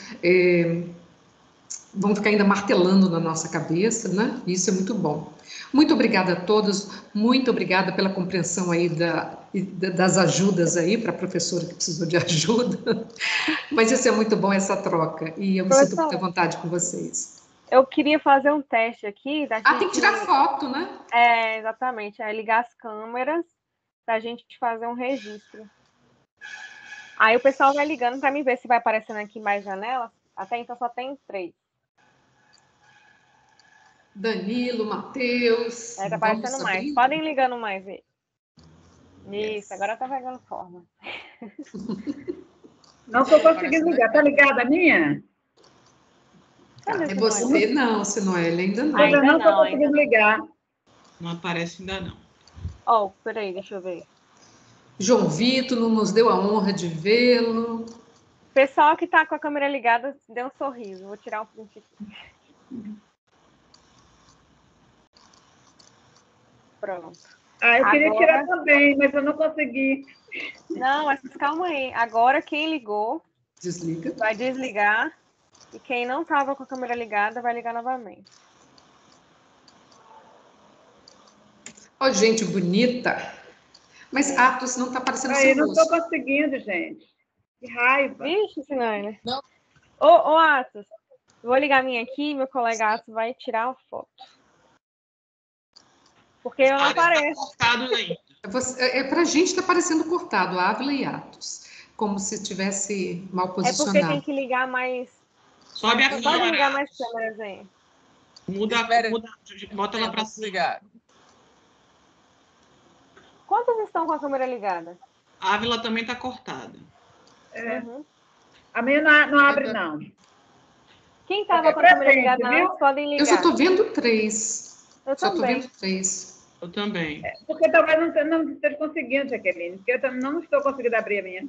vão ficar ainda martelando na nossa cabeça, né? Isso é muito bom. Muito obrigada a todos, muito obrigada pela compreensão aí das ajudas aí para a professora que precisou de ajuda. Mas isso é muito bom, essa troca, e eu me sinto muito à vontade com vocês. Eu queria fazer um teste aqui. Tem que tirar foto, né? Exatamente. É ligar as câmeras para a gente fazer um registro. Aí o pessoal vai ligando para mim ver se vai aparecendo aqui mais janelas. Até então só tem 3. Danilo, Matheus. Tá aparecendo mais. Podem ligando mais aí. Isso, agora tá pegando forma. Não estou conseguindo ligar. Tá ligada a minha? É você? Não, Sinoeli, ainda não. Ainda não estou conseguindo ligar. Não aparece ainda não. Peraí, deixa eu ver. João Vitor não nos deu a honra de vê-lo. Pessoal que tá com a câmera ligada, dê um sorriso. Vou tirar um print aqui. Pronto. Eu queria tirar também, mas eu não consegui. Não, mas calma aí. Agora quem ligou desliga. Vai desligar. E quem não estava com a câmera ligada vai ligar novamente. Gente bonita. Mas Atos não está aparecendo seu não rosto. estou conseguindo, gente. Que raiva. Vixe, Sinane. Não. Ô, Atos, vou ligar a minha aqui e meu colega Atos vai tirar uma foto. Porque eu não apareço. Para a gente está parecendo cortado, Ávila e Atos. Como se estivesse mal posicionado. É porque tem que ligar mais... Sobe a câmera. Pode ligar mais câmeras aí. Bota ela para ligar. Quantos estão com a câmera ligada? A Ávila também está cortada. A minha não abre, não. Quem estava com a câmera ligada antes, podem ligar. Eu só estou vendo 3. Eu só também. Estou vendo 3. Eu também. Porque talvez não esteja conseguindo, Jaqueline. Porque eu também não estou conseguindo abrir a minha.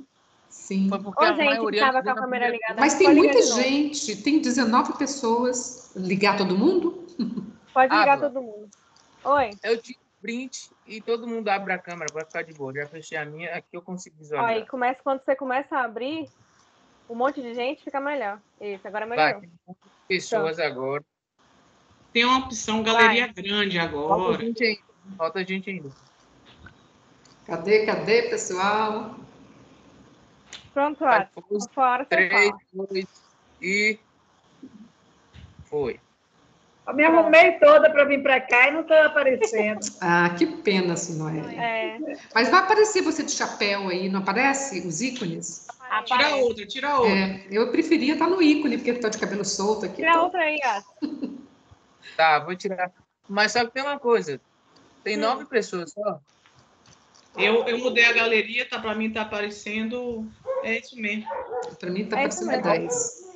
Sim. Foi porque a maioria estava com a câmera ligada. Mas tem muita gente. Tem 19 pessoas. Ligar todo mundo? Pode ligar todo mundo. Oi. Eu tiro print e todo mundo abre a câmera para ficar de boa. Já fechei a minha, aqui eu consigo visualizar. Aí quando você começa a abrir, um monte de gente fica melhor. Isso, agora melhorou. Vai, tem pessoas agora. Tem uma opção galeria grande agora. Falta gente ainda. Cadê, pessoal? Pronto, Atos. Fora, 3, 2 e... Foi. Eu me arrumei toda para vir para cá e não está aparecendo. Que pena, Sinoeli. Mas vai aparecer você de chapéu aí, não aparece os ícones? Tira outra. Eu preferia estar no ícone, porque está de cabelo solto aqui. Tira outra aí, Tá, vou tirar. Mas sabe que tem uma coisa? Tem 9 pessoas só. Eu mudei a galeria, para mim tá aparecendo. É isso mesmo. Para mim tá aparecendo 10.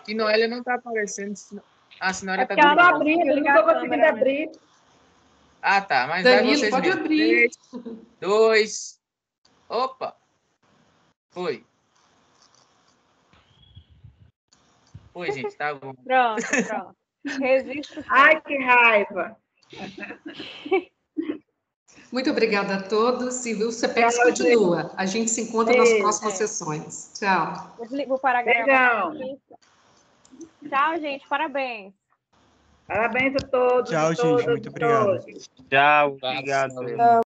E Noélia não tá aparecendo. A senhora está abrindo, eu não estou conseguindo abrir. Tá. Mas Danilo, vocês pode abrir. 3, 2. Opa. Foi, gente, tá bom. Pronto. Registro. Ai, que raiva. Muito obrigada a todos. E o CPEX continua. A gente se encontra nas próximas sessões. Tchau. Vou parar a gravação. Tchau, gente. Parabéns. Parabéns a todos. Tchau, gente. Muito obrigado. Tchau. Obrigado.